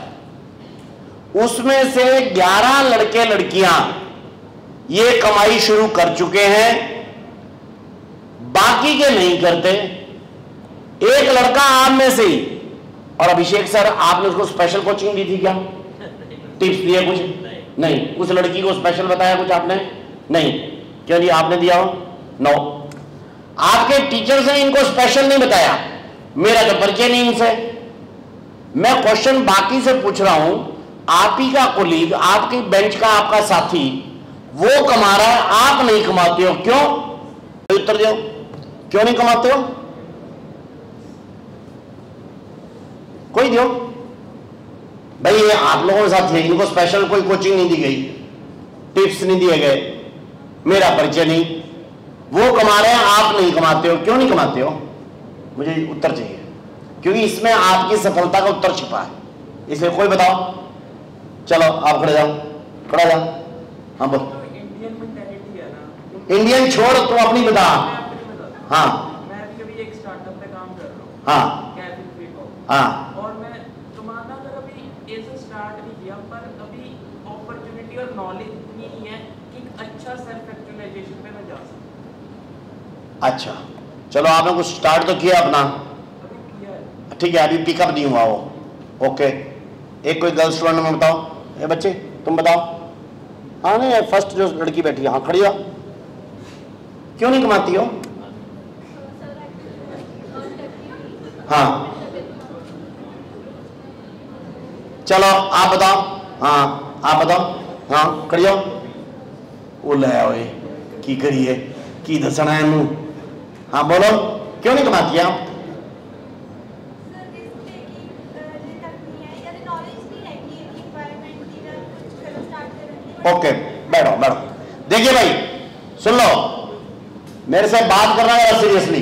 उसमें से 11 लड़के लड़कियां ये कमाई शुरू कर चुके हैं, बाकी के नहीं करते। एक लड़का आप में से ही, और अभिषेक सर आपने उसको स्पेशल कोचिंग दी थी क्या? टिप्स दिए कुछ? नहीं। उस लड़की को स्पेशल बताया कुछ आपने? नहीं। क्यों जी, आपने दिया हो? नो। आपके टीचर्स ने इनको स्पेशल नहीं बताया, मेरा तो परिचय नहीं इनसे। मैं क्वेश्चन बाकी से पूछ रहा हूं, आप ही का कोलीग, आपकी बेंच का आपका साथी वो कमा रहा है, आप नहीं कमाते हो, क्यों? उत्तर दो, क्यों नहीं कमाते हो? कोई दो भाई। ये आप लोगों के साथ है, इनको स्पेशल कोई कोचिंग नहीं दी गई, टिप्स नहीं दिए गए, मेरा परिचय नहीं, वो कमा रहे हैं, आप नहीं कमाते हो, क्यों नहीं कमाते हो? मुझे उत्तर चाहिए, क्योंकि इसमें आपकी सफलता का उत्तर छिपा है, इसलिए कोई बताओ। चलो आप खड़े जाओ, खड़ा जाओ। हाँ बोल। इंडियन मेंटालिटी है ना, इंडियन छोड़, तू अपनी बता। हाँ मैं अभी एक स्टार्टअप पे काम कर रहा हूँ। हाँ कैफे पीको। हाँ और मैं कमाना अगर अभी ऐसे स्टार्ट नहीं किया, पर अभी अपॉर्चुनिटी और नॉलेज इतनी नहीं है कि अच्छा सेल्फ एक्चुअलाइजेशन पे मैं जा सकूं। अच्छा, चलो आपने कुछ स्टार्ट तो किया अपना, अभी किया है। ठीक है, अभी पिकअप नहीं हुआ वो। ओके, एक कोई गर्ल स्टूडेंट में बताओ। ये बच्चे तुम बताओ। हाँ नहीं, फर्स्ट जो लड़की बैठी है, हाँ खड़ी हो, क्यों नहीं कमाती हो? हाँ चलो आप बताओ। हाँ आप बताओ। हाँ खड़ी हो। वो ले आओ की करिए की दसना है नू। हाँ बोलो, क्यों नहीं कमाती आप? ओके बैठो बैठो। देखिए भाई सुन लो, मेरे से बात करना है सीरियसली।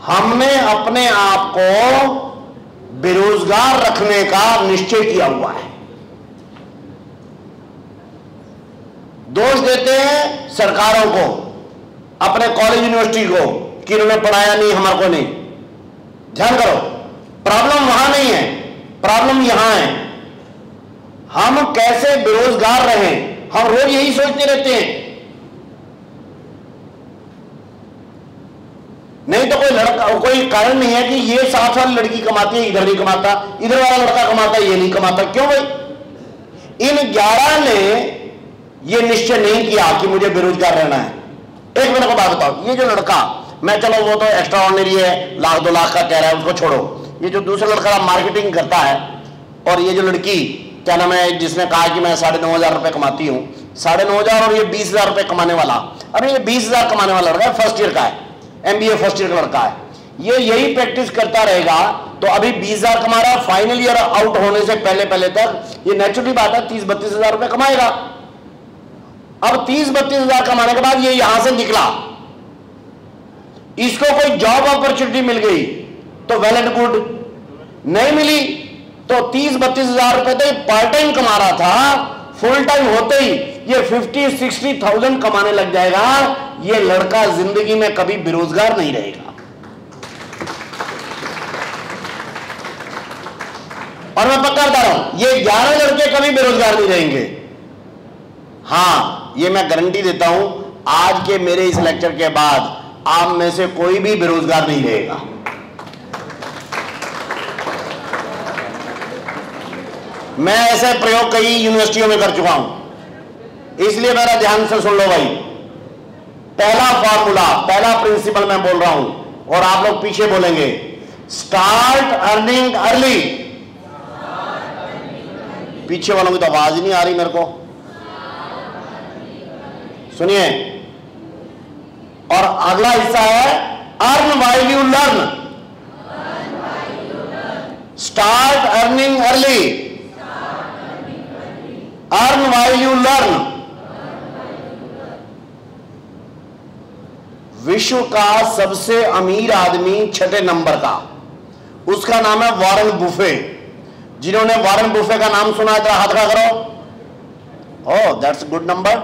हमने अपने आप को बेरोजगार रखने का निश्चय किया हुआ है। दोष देते हैं सरकारों को, अपने कॉलेज यूनिवर्सिटी को कि इन्होंने पढ़ाया नहीं, हमारे को नहीं। ध्यान करो, प्रॉब्लम वहां नहीं है, प्रॉब्लम यहां है। हम कैसे बेरोजगार रहें, हम रोज यही सोचते रहते हैं। नहीं तो कोई लड़का, कोई कारण नहीं है कि ये 7 साल लड़की कमाती है, इधर नहीं कमाता, इधर वाला लड़का कमाता है, ये नहीं कमाता। क्यों भाई? इन 11 ने ये निश्चय नहीं किया कि मुझे बेरोजगार रहना है। एक मिनट को बात बताओ, ये जो लड़का, मैं चलो वो तो एक्स्ट्रा ऑर्डिनरी है, 1 लाख 2 लाख का कह रहा है, उसको छोड़ो। ये जो दूसरा लड़का मार्केटिंग करता है, और ये जो लड़की क्या नाम है जिसने कहा कि मैं 9,500 रुपए कमाती हूँ, 9,500 और ये 20,000 रुपए कमाने वाला। अरे ये 20,000 कमाने वाला लड़का है, फर्स्ट ईयर का है, MBA फर्स्ट ईयर का लड़का है। ये यही प्रैक्टिस करता रहेगा तो अभी 20,000 कमा रहा है, फाइनल ईयर आउट होने से पहले पहले तक ये नेचुरली बात है 30-32,000 रुपए कमाएगा। अब 30-32,000 कमाने के बाद ये यहां से निकला, इसको कोई जॉब अपॉर्चुनिटी मिल गई तो वेल एंड गुड, नहीं मिली तो 30-32,000 रुपए तो पार्ट टाइम कमा रहा था, फुल टाइम होते ही ये 50-60,000 कमाने लग जाएगा। ये लड़का जिंदगी में कभी बेरोजगार नहीं रहेगा। और मैं पक्का बता रहा हूं, ये 11 लड़के कभी बेरोजगार नहीं रहेंगे। हां, ये मैं गारंटी देता हूं, आज के मेरे इस लेक्चर के बाद आप में से कोई भी बेरोजगार नहीं रहेगा। मैं ऐसे प्रयोग कई यूनिवर्सिटियों में कर चुका हूं, इसलिए मेरा ध्यान से सुन लो भाई। पहला फॉर्मूला, पहला प्रिंसिपल मैं बोल रहा हूं, और आप लोग पीछे बोलेंगे, स्टार्ट अर्निंग अर्ली। पीछे वालों की तो आवाज ही नहीं आ रही मेरे को, सुनिए। और अगला हिस्सा है earn while you learn, start earning early, earn while you learn. विश्व का सबसे अमीर आदमी 6 नंबर का, उसका नाम है वॉरेन बुफे। जिन्होंने वॉरेन बुफे का नाम सुना है तो हाथ खड़ा करो। Oh that's good number,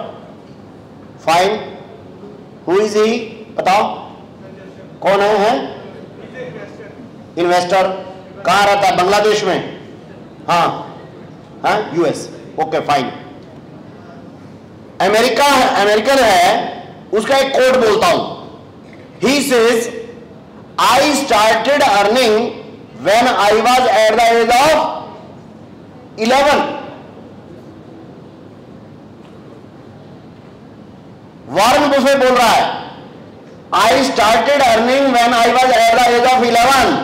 fine. Who is he, बताओ कौन है? इन्वेस्टर। कहां रहता है? बांग्लादेश में। हाँ हाँ, यूएस। Okay fine. अमेरिकन है, उसका एक कोट बोलता हूं। He says, I started earning when I was at the age of 11. Warren Buffett बोल रहा है I started earning when I was at the age of 11,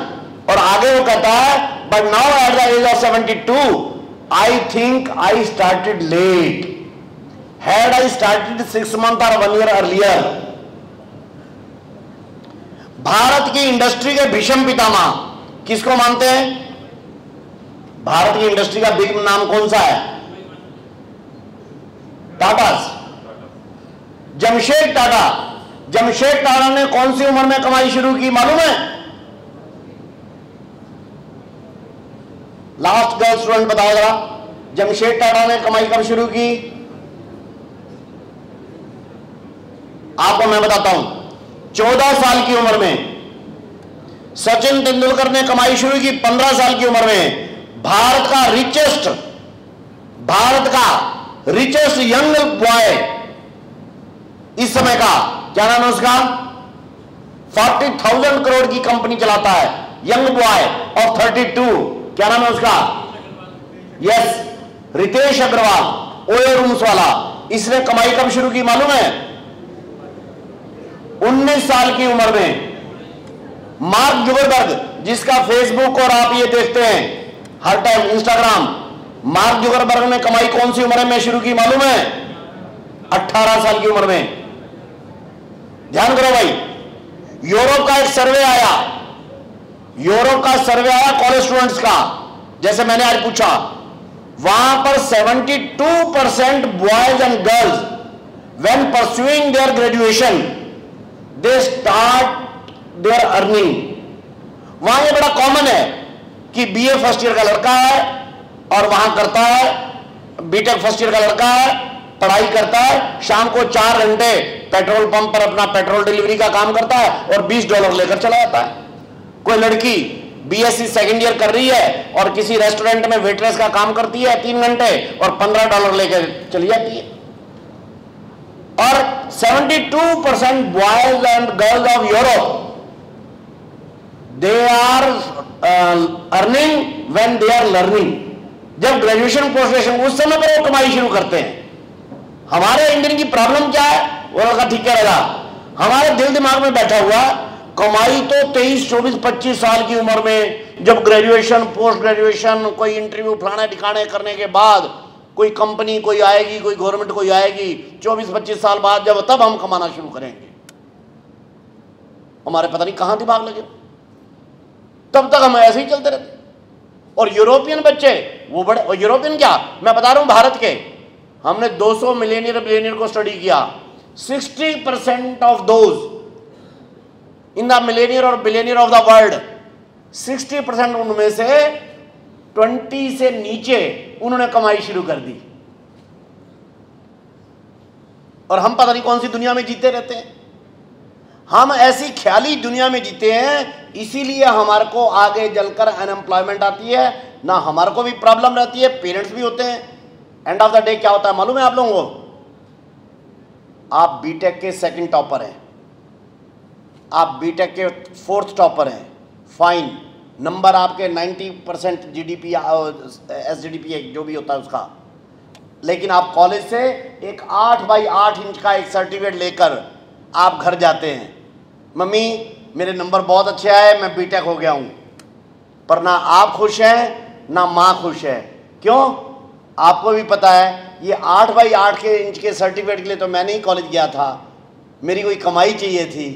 और आगे वो कहता है but now at the age of 72 I think I started late. Had I started 6 months or 1 year earlier. Bharat की industry के भीषम पितामह किसको मानते हैं? भारत की इंडस्ट्री का बिग नाम कौन सा है? टाटा। जमशेद टाटा। जमशेद टाटा ने कौन सी उम्र में कमाई शुरू की मालूम है? लास्ट गर्ल स्टूडेंट बताओ जरा, जमशेद टाटा ने कमाई कब शुरू की? आपको मैं बताता हूं, 14 साल की उम्र में। सचिन तेंदुलकर ने कमाई शुरू की 15 साल की उम्र में। भारत का रिचेस्ट यंग बॉय इस समय का क्या नाम है उसका? 40,000 करोड़ की कंपनी चलाता है, यंग बॉय ऑफ 32। क्या नाम है उसका? यस, रितेश अग्रवाल, ओयो रूम्स वाला। इसने कमाई कब शुरू की मालूम है? 19 साल की उम्र में। मार्क जुकरबर्ग, जिसका फेसबुक और आप ये देखते हैं हर टाइम इंस्टाग्राम, मार्क जुकरबर्ग ने कमाई कौन सी उम्र में शुरू की मालूम है? 18 साल की उम्र में। ध्यान करो भाई, यूरोप का एक सर्वे आया, कॉलेज स्टूडेंट्स का, जैसे मैंने आज पूछा, वहां पर 72% boys and girls when pursuing their graduation they start their earning. वहां ये बड़ा कॉमन है कि बीए फर्स्ट ईयर का लड़का है और वहां करता है, बीटेक फर्स्ट ईयर का लड़का है, पढ़ाई करता है, शाम को 4 घंटे पेट्रोल पंप पर अपना पेट्रोल डिलीवरी का काम करता है और $20 लेकर चला जाता है। कोई लड़की बीएससी सेकंड ईयर कर रही है और किसी रेस्टोरेंट में वेटरेस का काम करती है 3 घंटे और $15 लेकर चली जाती है। और 72% boys and girls of Europe they are earning when they are learning. जब ग्रेजुएशन पोस्ट ग्रेजुएशन उस समय पर वो कमाई शुरू करते हैं। हमारे इंडियन की प्रॉब्लम क्या है? वो लड़का ठीक कह रहा, हमारे दिल दिमाग में बैठा हुआ कमाई तो 23, 24, 25 साल की उम्र में, जब ग्रेजुएशन पोस्ट ग्रेजुएशन कोई इंटरव्यू फलाने ठिकाने करने के बाद कोई कंपनी कोई आएगी, कोई गवर्नमेंट कोई आएगी, 24-25 साल बाद जब, तब हम कमाना शुरू करेंगे। हमारे पता नहीं कहां दिमाग लगे, तब तक हम ऐसे ही चलते रहते। और यूरोपियन बच्चे वो बड़े, और यूरोपियन क्या, मैं बता रहा हूं भारत के, हमने 200 मिलियनियर बिलियनियर को स्टडी किया। 60% of those in the millionaire और बिलियनियर ऑफ द वर्ल्ड, 60% उनमें से 20 से नीचे उन्होंने कमाई शुरू कर दी। और हम पता नहीं कौन सी दुनिया में जीते रहते हैं। हम ऐसी ख्याली दुनिया में जीते हैं, इसीलिए हमारे को आगे जलकर अनएम्प्लॉयमेंट आती है, ना हमारे को भी प्रॉब्लम रहती है, पेरेंट्स भी होते हैं। एंड ऑफ द डे क्या होता है मालूम है आप लोगों को? आप बीटेक के 2nd टॉपर हैं, आप बीटेक के 4th टॉपर हैं, फाइन, नंबर आपके 90% जीडीपी एसजीडीपी जो भी होता है उसका, लेकिन आप कॉलेज से एक 8x8 इंच का एक सर्टिफिकेट लेकर आप घर जाते हैं, मम्मी मेरे नंबर बहुत अच्छे आए, मैं बीटेक हो गया हूं। पर ना आप खुश हैं ना माँ खुश है। क्यों? आपको भी पता है ये 8x8 के इंच के सर्टिफिकेट के लिए तो मैं नहीं कॉलेज गया था, मेरी कोई कमाई चाहिए थी,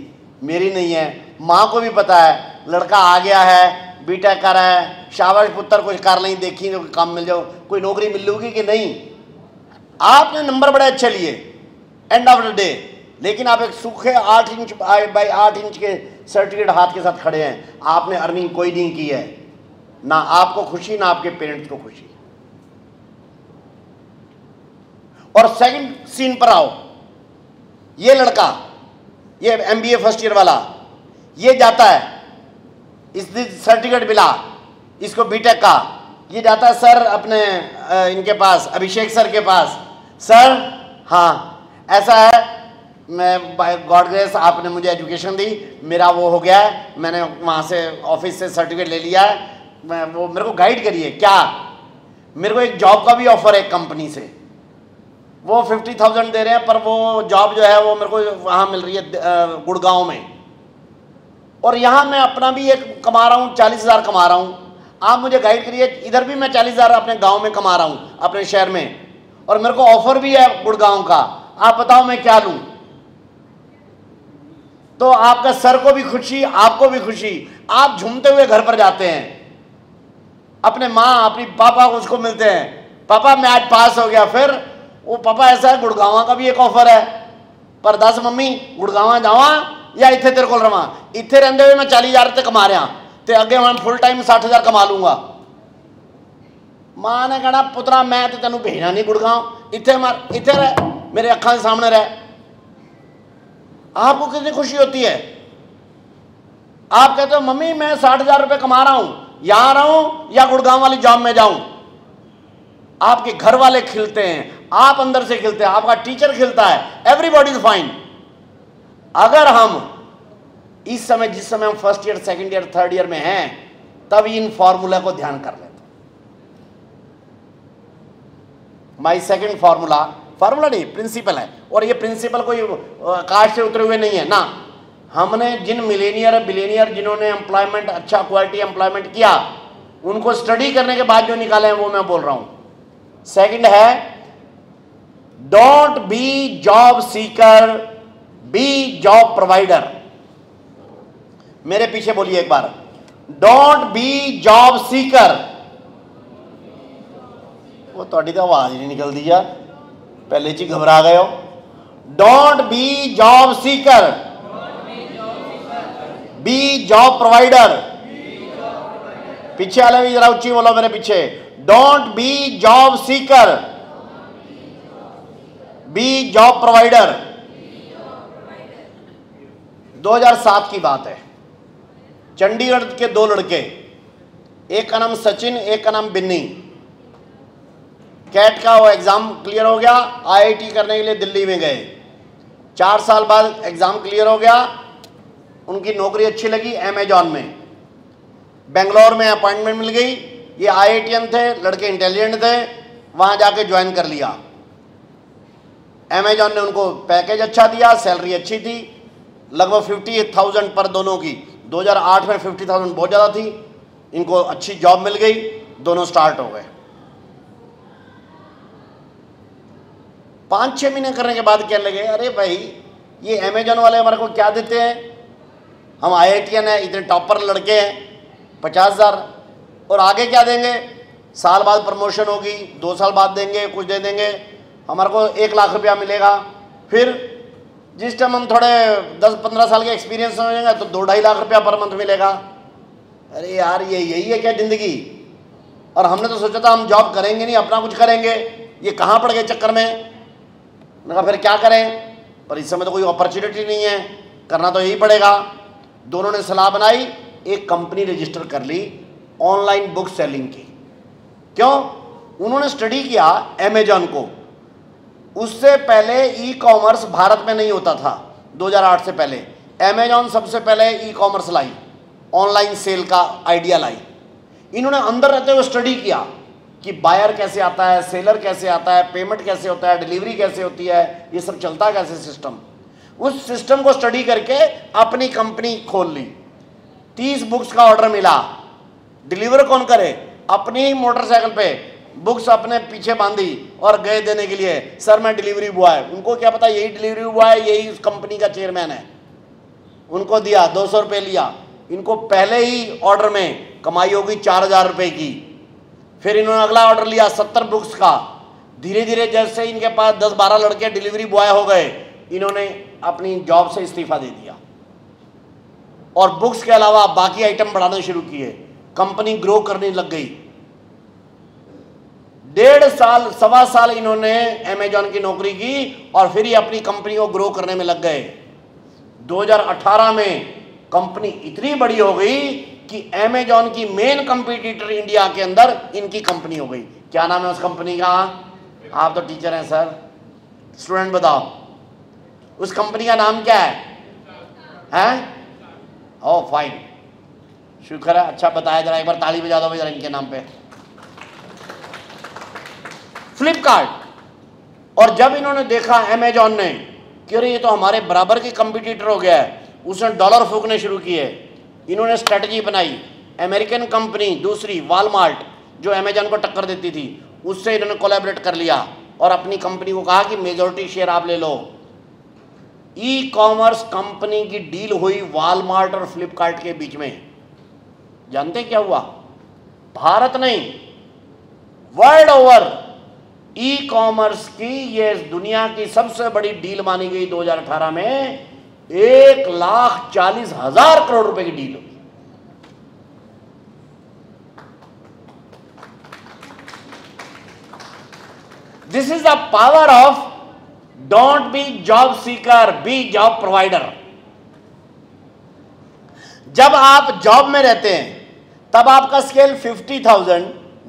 मेरी नहीं है। माँ को भी पता है लड़का आ गया है, बीटेक कर रहा है, शाबाश पुत्र कुछ कर नहीं, देखी तो काम मिल जाओ, कोई नौकरी मिलूगी कि नहीं। आपने नंबर बड़े अच्छे लिए एंड ऑफ द डे, लेकिन आप एक सूखे 8 इंच बाई 8 इंच के सर्टिफिकेट हाथ के साथ खड़े हैं। आपने अर्निंग कोई नहीं की है, ना आपको खुशी ना आपके पेरेंट्स को खुशी। और सेकंड सीन पर आओ, ये लड़का, ये MBA फर्स्ट ईयर वाला, ये जाता है, इस सर्टिफिकेट मिला इसको बीटेक का, ये जाता है सर अपने इनके पास, अभिषेक सर के पास, सर हाँ ऐसा है, मैं बाय गॉड ग्रेस आपने मुझे एजुकेशन दी, मेरा वो हो गया है, मैंने वहाँ से ऑफिस से सर्टिफिकेट ले लिया है, मैं वो मेरे को गाइड करिए। क्या? मेरे को एक जॉब का भी ऑफर है कंपनी से, वो 50,000 दे रहे हैं, पर वो जॉब जो है वो मेरे को वहाँ मिल रही है गुड़गांव में, और यहाँ मैं अपना भी एक कमा रहा हूँ, 40,000 कमा रहा हूँ। आप मुझे गाइड करिए, इधर भी मैं 40,000 अपने गांव में कमा रहा हूँ, अपने शहर में, और मेरे को ऑफर भी है गुड़गांव का, आप बताओ मैं क्या लूँ। तो आपका सर को भी खुशी, आपको भी खुशी, आप झूमते हुए घर पर जाते हैं, अपने माँ अपनी पापा को उसको मिलते हैं, पापा मैं आज पास हो गया। फिर वो पापा ऐसा है गुड़गांव का भी एक ऑफर है, पर दस मम्मी गुड़गांव जावा या इतने तेरे को रवा, इतने रहते हुए मैं 40,000 तक कमा रहा, तो अगे मैं फुल टाइम 60,000 कमा लूंगा। माँ ने कहना पुत्रा मैं तो तेन भेजना नहीं गुड़गांव, इतने रह, मेरे अखा के सामने रह। आपको कितनी खुशी होती है? आप कहते हो मम्मी मैं 60,000 रुपये कमा रहा हूं, यहां रहूं या गुड़गांव वाली जॉब में जाऊं। आपके घर वाले खिलते हैं, आप अंदर से खिलते हैं, आपका टीचर खिलता है, एवरीबॉडी इज फाइन। अगर हम इस समय, जिस समय हम first year, second year, third year में हैं, तब इन फॉर्मूला को ध्यान कर लेते। माई सेकंड फार्मूला नहीं, प्रिंसिपल है, और ये प्रिंसिपल कोई आकाश से उतरे हुए नहीं है ना। हमने जिन मिलेनियर बिलेनियर जिन्होंने एम्प्लॉयमेंट, अच्छा क्वालिटी एम्प्लॉयमेंट किया, उनको स्टडी करने के बाद जो निकाले हैं वो मैं बोल रहा हूं। सेकंड है don't be job seeker, be job provider. मेरे पीछे बोलिए एक बार, डोंट बी जॉब सीकर। वो थोड़ी तो आवाज ही नहीं निकलती यार, पहले जी घबरा गए हो। Don't be job seeker, be job provider. पीछे वाले भी जरा ऊंची बोलो मेरे पीछे, don't be job seeker, be job provider. 2007 की बात है, चंडीगढ़ के दो लड़के, एक का नाम सचिन, एक का नाम बिन्नी, कैट का वो एग्जाम क्लियर हो गया, IIT करने के लिए दिल्ली में गए। 4 साल बाद एग्जाम क्लियर हो गया, उनकी नौकरी अच्छी लगी अमेजॉन में, बेंगलोर में अपॉइंटमेंट मिल गई। ये IITian थे, लड़के इंटेलिजेंट थे, वहां जाके ज्वाइन कर लिया। अमेजॉन ने उनको पैकेज अच्छा दिया, सैलरी अच्छी थी, लगभग 50,000 पर दोनों की। 2008 में 50,000 बहुत ज़्यादा थी, इनको अच्छी जॉब मिल गई, दोनों स्टार्ट हो गए। 5-6 महीने करने के बाद कहने लगे अरे भाई ये अमेजॉन वाले हमारे को क्या देते हैं, हम IITian है, इतने टॉपर लड़के हैं, 50,000, और आगे क्या देंगे? साल बाद प्रमोशन होगी, 2 साल बाद देंगे, कुछ दे देंगे, हमारे को 1 लाख रुपया मिलेगा। फिर जिस टाइम हम थोड़े 10-15 साल के एक्सपीरियंस हो जाएंगे तो 2-2.5 लाख रुपया पर मंथ मिलेगा। अरे यार ये यही है क्या ज़िंदगी? और हमने तो सोचा था हम जॉब करेंगे नहीं, अपना कुछ करेंगे, ये कहाँ पड़ गए चक्कर में। मैंने कहा फिर क्या करें, पर इस समय तो कोई अपॉर्चुनिटी नहीं है, करना तो यही पड़ेगा। दोनों ने सलाह बनाई, एक कंपनी रजिस्टर कर ली ऑनलाइन बुक सेलिंग की। क्यों? उन्होंने स्टडी किया अमेजॉन को, उससे पहले ई कॉमर्स भारत में नहीं होता था। 2008 से पहले अमेजॉन सबसे पहले ई कॉमर्स लाई, ऑनलाइन सेल का आइडिया लाई। इन्होंने अंदर रहते हुए स्टडी किया कि बायर कैसे आता है, सेलर कैसे आता है, पेमेंट कैसे होता है, डिलीवरी कैसे होती है, ये सब चलता है कैसे सिस्टम। उस सिस्टम को स्टडी करके अपनी कंपनी खोल ली। 30 बुक्स का ऑर्डर मिला, डिलीवर कौन करे? अपनी ही मोटरसाइकिल पे बुक्स अपने पीछे बांधी और गए देने के लिए, सर मैं डिलीवरी बॉय। उनको क्या पता यही डिलीवरी बॉय यही उस कंपनी का चेयरमैन है। उनको दिया, 200 रुपये लिया। इनको पहले ही ऑर्डर में कमाई होगी 4000 रुपये की। फिर इन्होंने अगला ऑर्डर लिया 70 बुक्स का। धीरे धीरे जैसे इनके पास 10-12 लड़के डिलीवरी बॉय हो गए, इन्होंने अपनी जॉब से इस्तीफा दे दिया और बुक्स के अलावा बाकी आइटम बढ़ाने शुरू किए। कंपनी ग्रो करने लग गई। 1.5 साल 1.25 साल इन्होंने अमेजॉन की नौकरी की और फिर ही अपनी कंपनी को ग्रो करने में लग गए। 2018 में कंपनी इतनी बड़ी हो गई कि अमेजॉन की मेन कंपटीटर इंडिया के अंदर इनकी कंपनी हो गई। क्या नाम है उस कंपनी का? आप तो टीचर हैं सर, स्टूडेंट बताओ उस कंपनी का नाम क्या है? हैं? ओह फाइन, शुक्र है, अच्छा बताया। जरा एक बार ताली बजा दो जरा इनके नाम पे। फ्लिपकार्ट। और जब इन्होंने देखा अमेजॉन ने कि अरे ये तो हमारे बराबर की कंपटीटर हो गया है, उसने डॉलर फूकने शुरू किए। इन्होंने स्ट्रेटजी बनाई। अमेरिकन कंपनी दूसरी वॉलमार्ट जो अमेजॉन को टक्कर देती थी, उससे इन्होंने कोलैबोरेट कर लिया और अपनी कंपनी को कहा कि मेजॉरिटी शेयर आप ले लो। ई कॉमर्स कंपनी की डील हुई वॉलमार्ट और फ्लिपकार्ट के बीच में। जानते क्या हुआ? भारत नहीं, वर्ल्ड ओवर ई कॉमर्स की ये दुनिया की सबसे बड़ी डील मानी गई 2018 में। 1,40,000 करोड़ रुपए की डील हुई। This is the power of don't be job seeker, be job provider. जब आप जॉब में रहते हैं तब आपका स्केल 50,000,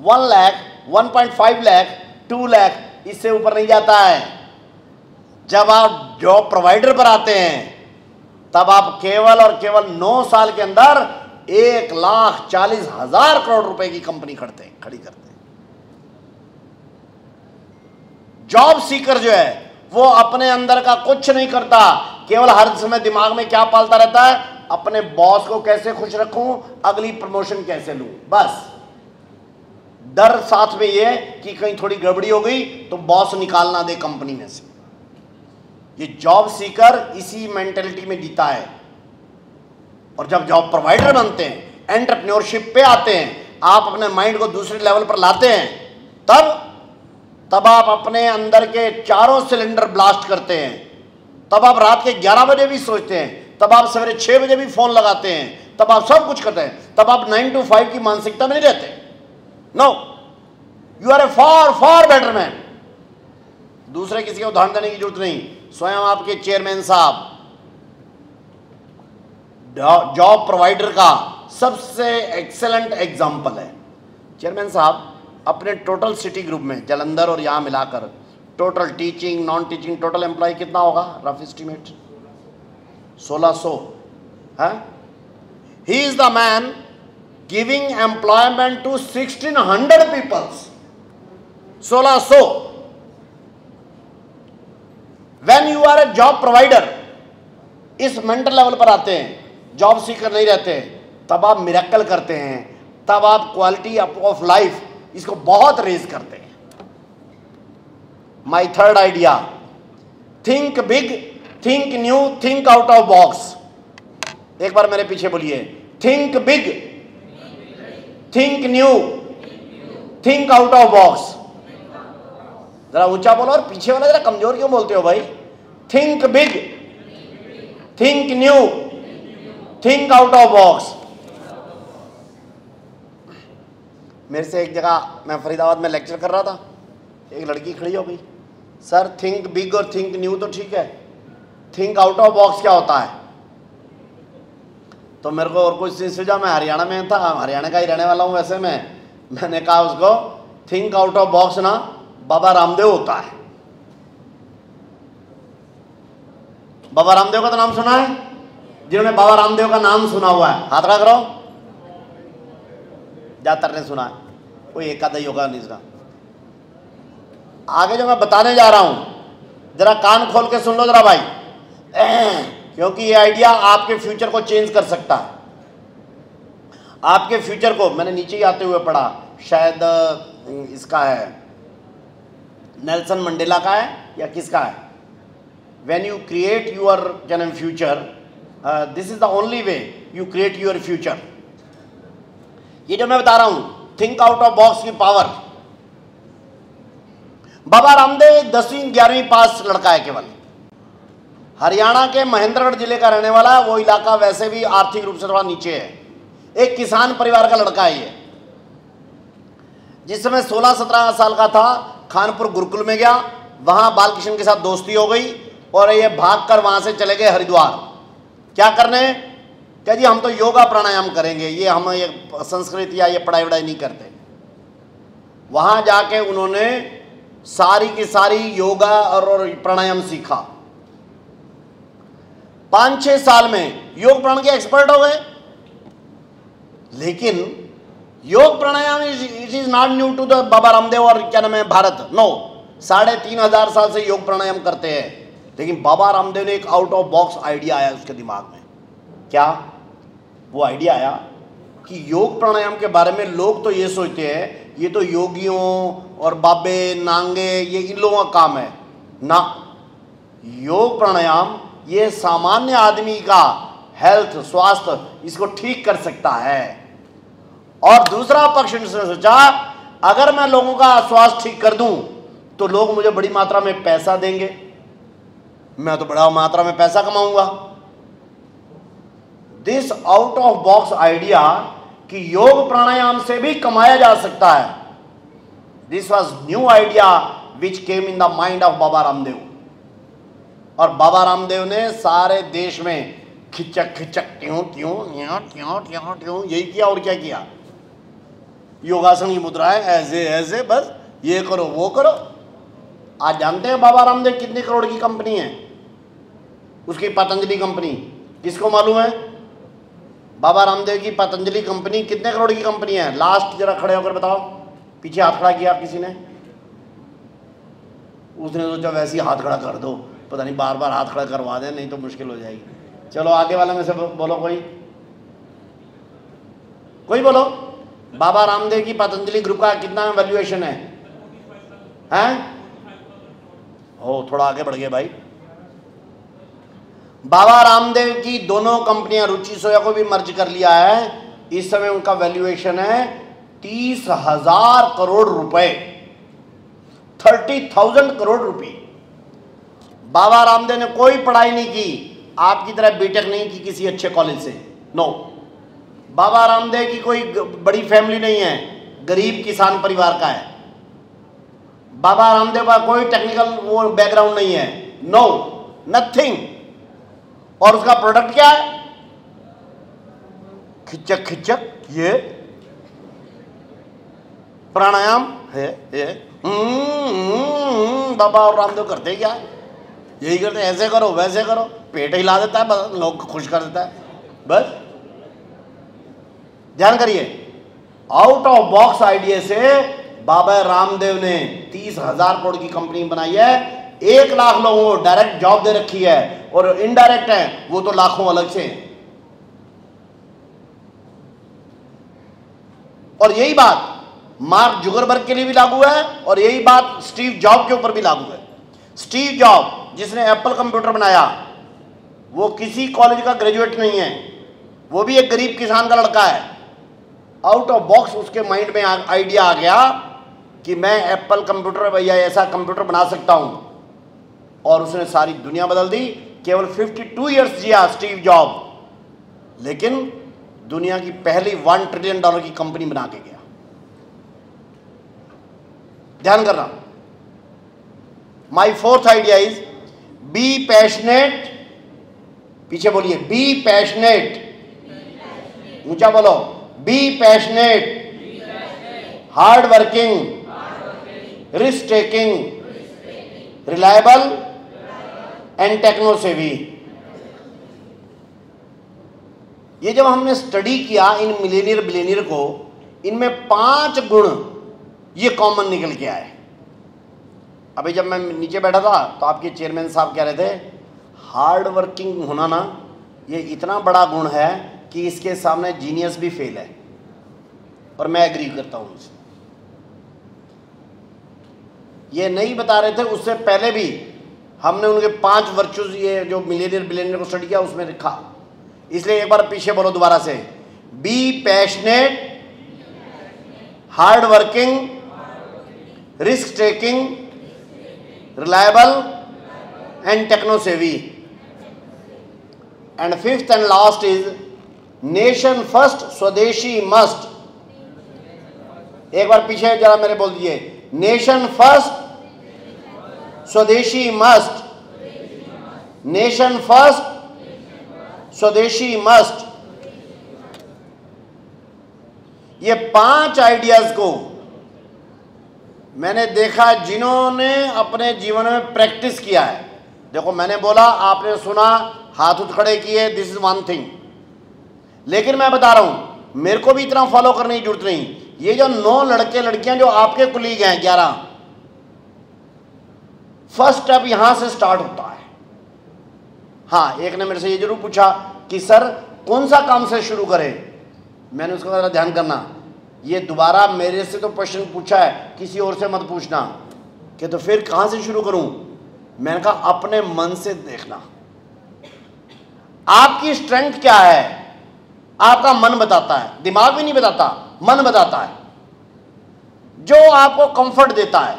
1 लाख, 1.5 लाख, 2 लाख, इससे ऊपर नहीं जाता है। जब आप जॉब प्रोवाइडर पर आते हैं तब आप केवल और केवल 9 साल के अंदर 1,40,000 करोड़ रुपए की कंपनी खड़ी करते हैं। जॉब सीकर जो है वो अपने अंदर का कुछ नहीं करता, केवल हर समय दिमाग में क्या पालता रहता है? अपने बॉस को कैसे खुश रखूं, अगली प्रमोशन कैसे लूं, बस। डर साथ में ये कि कहीं थोड़ी गड़बड़ी हो गई तो बॉस निकाल ना दे कंपनी में से। ये जॉब सीकर इसी मेंटेलिटी में जीता है। और जब जॉब प्रोवाइडर बनते हैं, एंटरप्रेन्योरशिप पे आते हैं, आप अपने माइंड को दूसरे लेवल पर लाते हैं, तब आप अपने अंदर के चारों सिलेंडर ब्लास्ट करते हैं। तब आप रात के 11 बजे भी सोचते हैं, तब आप सवेरे 6 बजे भी फोन लगाते हैं, तब आप सब कुछ करते हैं। तब आप 9 to 5 की मानसिकता में नहीं रहते। No, you are a for better man. दूसरे किसी को उदाहरण देने की जरूरत नहीं, स्वयं आपके चेयरमैन साहब जॉब प्रोवाइडर का सबसे एक्सेलेंट एग्जाम्पल है। चेयरमैन साहब अपने टोटल सिटी ग्रुप में जालंधर और यहाँ मिलाकर total teaching non teaching total employ कितना होगा? रफ एस्टिमेट 1600 है। He is the man giving employment to 1600 peoples. 1600। When you are a job provider, इस मेंटल लेवल पर आते हैं, जॉब सीकर नहीं रहते, तब आप मिरेकल करते हैं, तब आप क्वालिटी ऑफ लाइफ इसको बहुत रेज करते हैं। My third idea, think big, think new, think out of box. एक बार मेरे पीछे बोलिए, think big, think new, think out of box. जरा ऊंचा बोलो, और पीछे वाला जरा कमजोर क्यों बोलते हो भाई? Think big, think new, think out of box. मेरे से एक जगह मैं फरीदाबाद में लेक्चर कर रहा था, एक लड़की खड़ी हो गई, सर थिंक बिग और थिंक न्यू तो ठीक है, थिंक आउट ऑफ बॉक्स क्या होता है? तो मेरे को और कुछ नहीं सूझा, मैं हरियाणा में था, हरियाणा का ही रहने वाला हूँ वैसे मैंने कहा उसको, थिंक आउट ऑफ बॉक्स ना बाबा रामदेव होता है। बाबा रामदेव का तो नाम सुना है? जिन्होंने बाबा रामदेव का नाम सुना हुआ है हाथ खड़ा करो। ज्यादातर ने सुना है, कोई एक आधा होगा नहीं इसका। आगे जो मैं बताने जा रहा हूं जरा कान खोल के सुन लो जरा भाई, क्योंकि ये आइडिया आपके फ्यूचर को चेंज कर सकता है। आपके फ्यूचर को मैंने नीचे ही आते हुए पढ़ा, शायद इसका है, नेल्सन मंडेला का है या किसका है? व्हेन यू क्रिएट योर जन्म future, this is the only way you create your future. ये जो मैं बता रहा हूं, थिंक आउट ऑफ बॉक्स की पावर। बाबा रामदेव 10वीं 11वीं पास लड़का है केवल, हरियाणा के महेंद्रगढ़ जिले का रहने वाला है। वो इलाका वैसे भी आर्थिक रूप से थोड़ा नीचे है, एक किसान परिवार का लड़का है ये। जिस समय 16-17 साल का था, खानपुर गुरुकुल में गया, वहां बालकृष्ण के साथ दोस्ती हो गई और ये भागकर वहां से चले गए हरिद्वार। क्या करने? क्या जी हम तो योगा प्राणायाम करेंगे, ये हम ये संस्कृत या ये पढ़ाई वढ़ाई नहीं करते। वहां जाके उन्होंने सारी की सारी योगा और प्राणायाम सीखा। 5-6 साल में योग प्राणायाम के एक्सपर्ट हो गए। लेकिन योग प्राणायाम it is not new to the Baba Ramdev और क्या नाम है भारत, नो। 3500 साल से योग प्राणायाम करते हैं। लेकिन बाबा रामदेव ने एक आउट ऑफ बॉक्स आइडिया आया उसके दिमाग में। क्या वो आइडिया आया कि योग प्राणायाम के बारे में लोग तो ये सोचते हैं ये तो योगियों और बाबे नांगे ये इन लोगों का काम है ना। योग प्राणायाम ये सामान्य आदमी का हेल्थ, स्वास्थ्य इसको ठीक कर सकता है। और दूसरा पक्ष ने सोचा अगर मैं लोगों का स्वास्थ्य ठीक कर दूं तो लोग मुझे बड़ी मात्रा में पैसा देंगे, मैं तो बड़ा मात्रा में पैसा कमाऊंगा। This out of box idea कि योग प्राणायाम से भी कमाया जा सकता है, this was new idea which came in the mind of Baba Ramdev. और बाबा रामदेव ने सारे देश में खिचक खिचक ट्यों ट्यों ट्यों ट्यों ट्यों ट्यों यही किया। और क्या किया? योगासन की मुद्राएं ऐसे ऐसे, बस ये करो वो करो। आज जानते हैं बाबा रामदेव कितनी करोड़ की कंपनी है उसकी? पतंजलि कंपनी। किसको मालूम है बाबा रामदेव की पतंजलि कंपनी कितने करोड़ की कंपनी है? लास्ट जरा खड़े होकर बताओ। पीछे हाथ खड़ा किया किसी ने? उसने सोचा वैसे ही हाथ खड़ा कर दो, पता नहीं बार बार हाथ खड़ा करवा दें नहीं तो मुश्किल हो जाएगी। चलो आगे वाले में से बोलो, कोई बोलो। बाबा रामदेव की पतंजलि ग्रुप का कितना वैल्यूएशन है? हैं? हो थोड़ा आगे बढ़ गए भाई। बाबा रामदेव की दोनों कंपनियां, रुचि सोया को भी मर्ज कर लिया है। इस समय उनका वैल्यूएशन है 30,000 करोड़ रुपए, 30,000 करोड़ रुपए। बाबा रामदेव ने कोई पढ़ाई नहीं की, आपकी तरह बीटेक नहीं की किसी अच्छे कॉलेज से, नो। बाबा रामदेव की कोई बड़ी फैमिली नहीं है, गरीब किसान परिवार का है। बाबा रामदेव का कोई टेक्निकल वो बैकग्राउंड नहीं है, नो, नथिंग। और उसका प्रोडक्ट क्या है? खिचक खिचक ये प्राणायाम है। बाबा और रामदेव करते क्या है? यही करते, ऐसे करो वैसे करो, पेट हिला देता है, बस लोग खुश कर देता है, बस। ध्यान करिए, आउट ऑफ बॉक्स आइडिया से बाबा रामदेव ने 30,000 करोड़ की कंपनी बनाई है। 1 लाख लोगों को डायरेक्ट जॉब दे रखी है और इनडायरेक्ट है वो तो लाखों अलग से। और यही बात मार्क जुकरबर्ग के लिए भी लागू है और यही बात स्टीव जॉब के ऊपर भी लागू है। स्टीव जॉब जिसने एप्पल कंप्यूटर बनाया वो किसी कॉलेज का ग्रेजुएट नहीं है, वो भी एक गरीब किसान का लड़का है। आउट ऑफ बॉक्स उसके माइंड में आइडिया आ गया कि मैं एप्पल कंप्यूटर या ऐसा कंप्यूटर बना सकता हूं, और उसने सारी दुनिया बदल दी। केवल 52 ईयर्स जिया स्टीव जॉब, लेकिन दुनिया की पहली $1 ट्रिलियन की कंपनी बना के गया। ध्यान करना, my 4th idea is be passionate. पीछे बोलिए, बी पैशनेट, ऊंचा बोलो, be passionate, hard working, risk taking, reliable and techno savvy. ये जब हमने स्टडी किया इन मिलेनियर बिलेनियर को, इनमें 5 गुण ये कॉमन निकल के आए। अभी जब मैं नीचे बैठा था तो आपके चेयरमैन साहब कह रहे थे हार्ड वर्किंग होना ना ये इतना बड़ा गुण है कि इसके सामने जीनियस भी फेल है, और मैं एग्री करता हूँ उनसे। ये नहीं बता रहे थे, उससे पहले भी हमने उनके 5 वर्चूज, ये जो मिलियनियर बिलियनियर को स्टडी किया उसमें लिखा। इसलिए एक बार पीछे बोलो दोबारा से, be passionate, hard working, risk taking, reliable and techno savvy. And fifth and last is nation first, swadeshi must. एक बार पीछे जरा मेरे बोल दीजिए, nation first, swadeshi must, nation first, swadeshi must. ये 5 आइडियाज को मैंने देखा जिन्होंने अपने जीवन में प्रैक्टिस किया है। देखो मैंने बोला, आपने सुना, हाथ उठ खड़े किए, दिस इज वन थिंग, लेकिन मैं बता रहा हूं मेरे को भी इतना फॉलो करने की जरूरत नहीं। ये जो 9 लड़के लड़कियां जो आपके कुलीग हैं 11, फर्स्ट स्टेप यहां से स्टार्ट होता है। हाँ, एक ने मेरे से ये जरूर पूछा कि सर कौन सा काम से शुरू करें। मैंने उसका जरा ध्यान करना, ये दोबारा मेरे से तो क्वेश्चन पूछा है, किसी और से मत पूछना कि तो फिर कहां से शुरू करूं। मैंने कहा अपने मन से देखना, आपकी स्ट्रेंथ क्या है, आपका मन बताता है, दिमाग भी नहीं बताता, मन बताता है। जो आपको कंफर्ट देता है,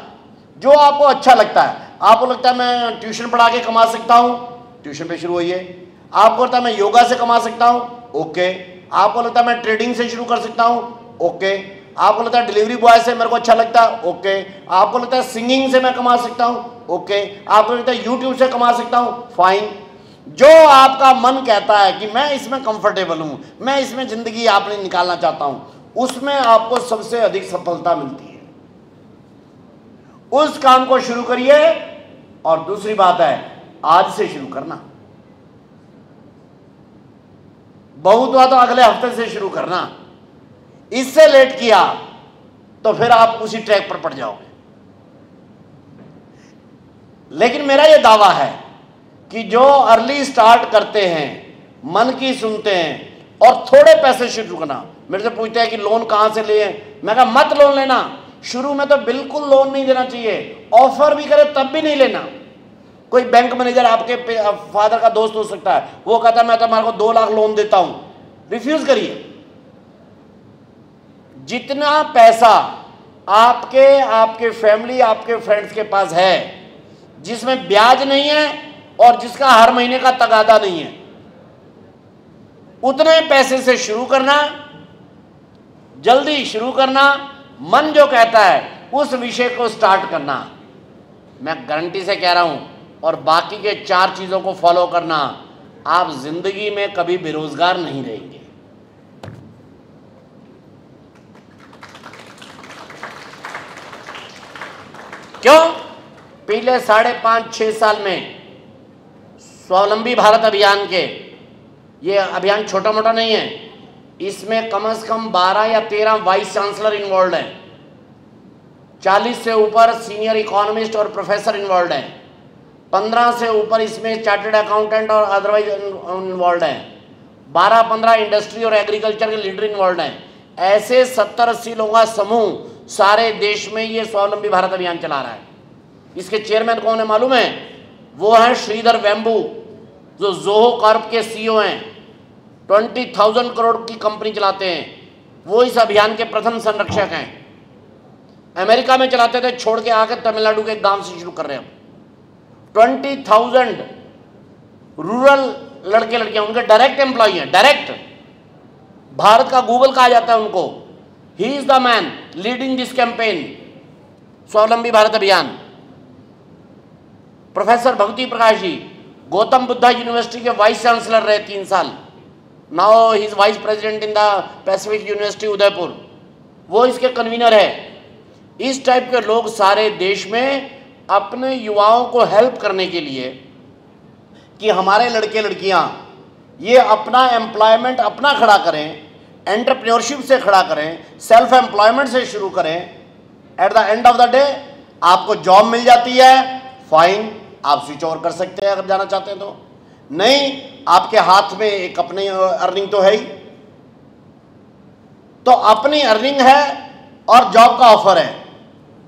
जो आपको अच्छा लगता है, आपको लगता है मैं ट्यूशन पढ़ा के कमा सकता हूं, ट्यूशन पे शुरू होइए। आपको लगता है मैं योगा से कमा सकता हूं, ओके। आपको लगता है मैं ट्रेडिंग से शुरू कर सकता हूं, ओके। आपको लगता है डिलीवरी बॉय से मेरे को अच्छा लगता है, ओके। आपको लगता है सिंगिंग से मैं कमा सकता हूं, ओके। आपको लगता है यूट्यूब से कमा सकता हूं, फाइन। जो आपका मन कहता है कि मैं इसमें कंफर्टेबल हूं, मैं इसमें जिंदगी आपने निकालना चाहता हूं, उसमें आपको सबसे अधिक सफलता मिलती है। उस काम को शुरू करिए। और दूसरी बात है, आज से शुरू करना, बहुत हुआ तो अगले हफ्ते से शुरू करना। इससे लेट किया तो फिर आप उसी ट्रैक पर पड़ जाओगे। लेकिन मेरा यह दावा है कि जो अर्ली स्टार्ट करते हैं, मन की सुनते हैं और थोड़े पैसे शुरू करना। मेरे से पूछते हैं कि लोन कहां से लिए, मैं कहा मत लोन लेना, शुरू में तो बिल्कुल लोन नहीं देना चाहिए, ऑफर भी करे तब भी नहीं लेना। कोई बैंक मैनेजर आपके फादर का दोस्त हो सकता है, वो कहता है मैं तुम्हारे को 2 लाख लोन देता हूं, रिफ्यूज करिए। जितना पैसा आपके फैमिली, आपके फ्रेंड्स के पास है, जिसमें ब्याज नहीं है और जिसका हर महीने का तगादा नहीं है, उतने पैसे से शुरू करना, जल्दी शुरू करना, मन जो कहता है उस विषय को स्टार्ट करना। मैं गारंटी से कह रहा हूं, और बाकी के 4 चीजों को फॉलो करना, आप जिंदगी में कभी बेरोजगार नहीं रहेंगे। क्यों? पिछले 5.5-6 साल में स्वावलंबी भारत अभियान के, ये अभियान छोटा मोटा नहीं है, इसमें कम से कम 12 या 13 वाइस चांसलर इन्वॉल्व हैं, 40 से ऊपर सीनियर इकोनॉमिस्ट और प्रोफेसर इन्वॉल्व हैं, 15 से ऊपर इसमें चार्टर्ड अकाउंटेंट और अदरवाइज इन्वॉल्व हैं, 12-15 इंडस्ट्री और एग्रीकल्चर के लीडर इन्वॉल्व हैं। ऐसे 70-80 लोगों का समूह सारे देश में ये स्वावलंबी भारत अभियान चला रहा है। इसके चेयरमैन कौन है मालूम है? वो हैं श्रीधर वेम्बू, जो जोहो कॉर्प के सीईओ हैं, 20,000 करोड़ की कंपनी चलाते हैं। वो इस अभियान के प्रथम संरक्षक हैं। अमेरिका में चलाते थे, छोड़ के आकर तमिलनाडु के गांव से शुरू कर रहे हैं। 20,000 रूरल लड़के लड़कियां उनके डायरेक्ट एम्प्लॉई हैं, डायरेक्ट। भारत का गूगल कहा जाता है उनको। ही is the man leading this campaign, स्वावलंबी भारत अभियान। प्रोफेसर भक्ति प्रकाश जी गौतम बुद्धा यूनिवर्सिटी के वाइस चांसलर रहे 3 साल। Now he is vice president in the Pacific university Udaipur, वो इसके कन्वीनर है। इस टाइप के लोग सारे देश में अपने युवाओं को हेल्प करने के लिए कि हमारे लड़के लड़कियां ये अपना एम्प्लॉयमेंट अपना खड़ा करें, एंटरप्रेन्योरशिप से खड़ा करें, सेल्फ एम्प्लॉयमेंट से शुरू करें। At the end of the day आपको जॉब मिल जाती है, फाइन, आप स्विच ओवर कर सकते हैं अगर जाना चाहते हैं तो। नहीं, आपके हाथ में एक अपनी अर्निंग तो है ही, तो अपनी अर्निंग है और जॉब का ऑफर है,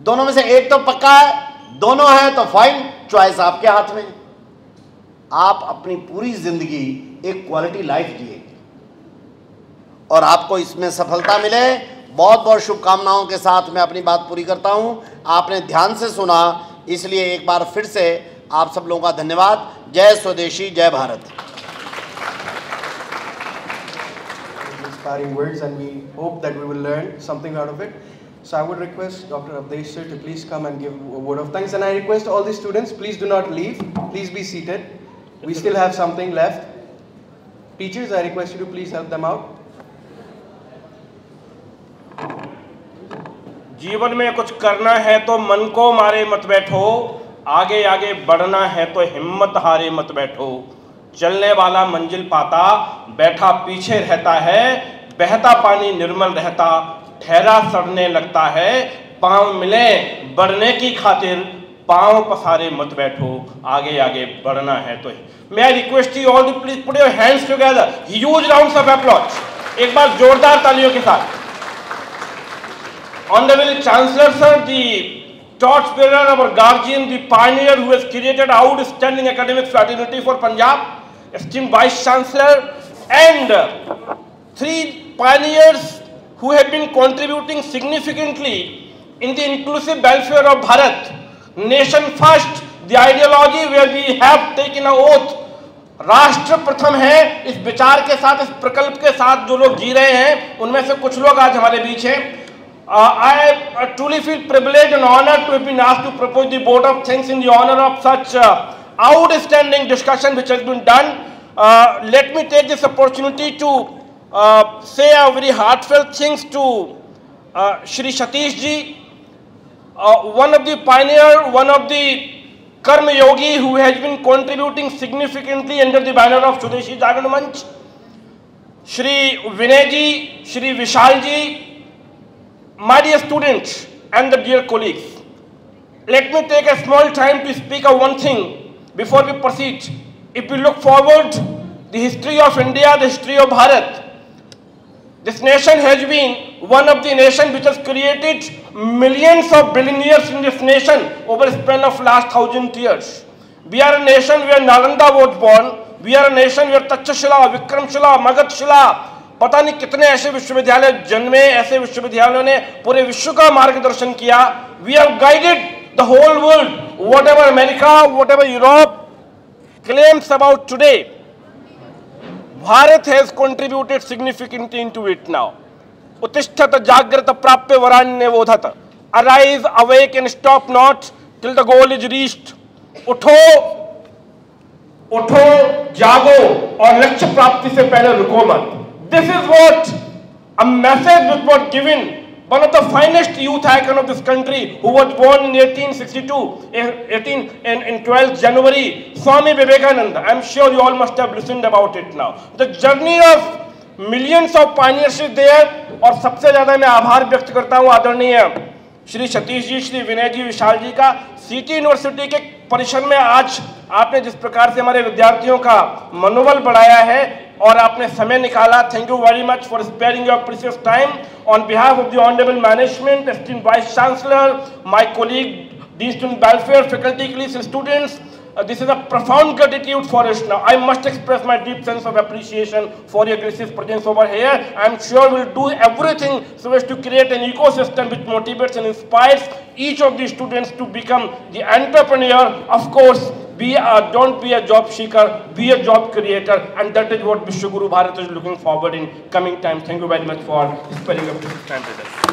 दोनों में से एक तो पक्का है, दोनों है तो फाइन, चॉइस आपके हाथ में। आप अपनी पूरी जिंदगी एक क्वालिटी लाइफ जिएंगे और आपको इसमें सफलता मिले। बहुत बहुत शुभकामनाओं के साथ मैं अपनी बात पूरी करता हूं। आपने ध्यान से सुना, इसलिए एक बार फिर से आप सब लोगों का धन्यवाद। जय स्वदेशी, जय Bharat. Inspiring words, and we hope that we will learn something out of it. So I would request Dr. Avdesh sir to please come and give a word of thanks, and I request all the students, please do not leave, please be seated. We still have something left. Teachers, I request you to please help them out. जीवन में कुछ करना है तो मन को मारे मत बैठो, आगे आगे बढ़ना है तो हिम्मत हारे मत बैठो। चलने वाला मंजिल पाता, बैठा पीछे रहता है, बहता पानी निर्मल रहता, ठहरा सड़ने लगता है। पांव मिले बढ़ने की खातिर, पांव पसारे मत बैठो, आगे आगे बढ़ना है तो। मैं request you all please put your hands together, huge rounds of applause, एक बार जोरदार तालियों के साथ। Honorable Chancellor sir, the torchbearer, our guardian, the pioneer who has created outstanding academic fraternity for Punjab, esteemed Vice Chancellor, and three pioneers who have been contributing significantly in the inclusive welfare of Bharat. Nation first, the ideology where we have taken an oath. राष्ट्र प्रथम है, इस विचार के साथ, इस प्रकल्प के साथ जो लोग जी रहे हैं, उनमें से कुछ लोग आज हमारे बीच हैं। I truly feel privileged and honored to have been asked to propose the vote of thanks in the honor of such outstanding discussion which has been done. Let me take this opportunity to say a very heartfelt thanks to Shri Satish ji, one of the pioneer, one of the Karma Yogi who has been contributing significantly under the banner of Swadeshi Jagran Manch, Shri Vinay ji, Shri Vishal ji, my dear students and the dear colleagues. Let me take a small time to speak of one thing before we proceed. If we look forward, the history of India, the history of Bharat, this nation has been one of the nations which has created millions of billionaires in this nation over a span of last 1,000 years. We are a nation where Nalanda was born. We are a nation where Tachashila, Vikramshila, Magadshila, पता नहीं कितने ऐसे विश्वविद्यालय जन्मे, ऐसे विश्वविद्यालयों ने पूरे विश्व का मार्गदर्शन किया। We have guided the whole world, whatever America, whatever Europe claims about today, Bharat has contributed significantly into it now. Utishthat jagrata prapya varanya vodhat. Arise, awake and stop not till the goal is reached. उठो, उठो, जागो और लक्ष्य प्राप्ति से पहले रुको मत। This is what a message which was given one of the finest youth icon of this country, who was born in 1862, in 12th January, Swami Vivekananda. I am sure you all must have listened about it now. The journey of millions of pioneers is there, और सबसे ज़्यादा मैं आभार व्यक्त करता हूँ आदरणीय श्री सतीश जी, श्री विनय जी, विशाल जी का। सिटी यूनिवर्सिटी के परिसर में आज आपने जिस प्रकार से हमारे विद्यार्थियों का मनोबल बढ़ाया है और आपने समय निकाला, thank you very much for sparing your precious time. On behalf of the honourable management, esteemed vice chancellor, my colleague, dear student welfare, faculty, colleagues, students, this is a profound gratitude for us now. I must express my deep sense of appreciation for your gracious presence over here. I am sure we'll do everything so as to create an ecosystem which motivates and inspires each of the students to become the entrepreneur. Of course, don't be a job seeker, be a job creator, and that is what Vishwaguru Bharat is looking forward in coming time. Thank you very much for spending your time with us.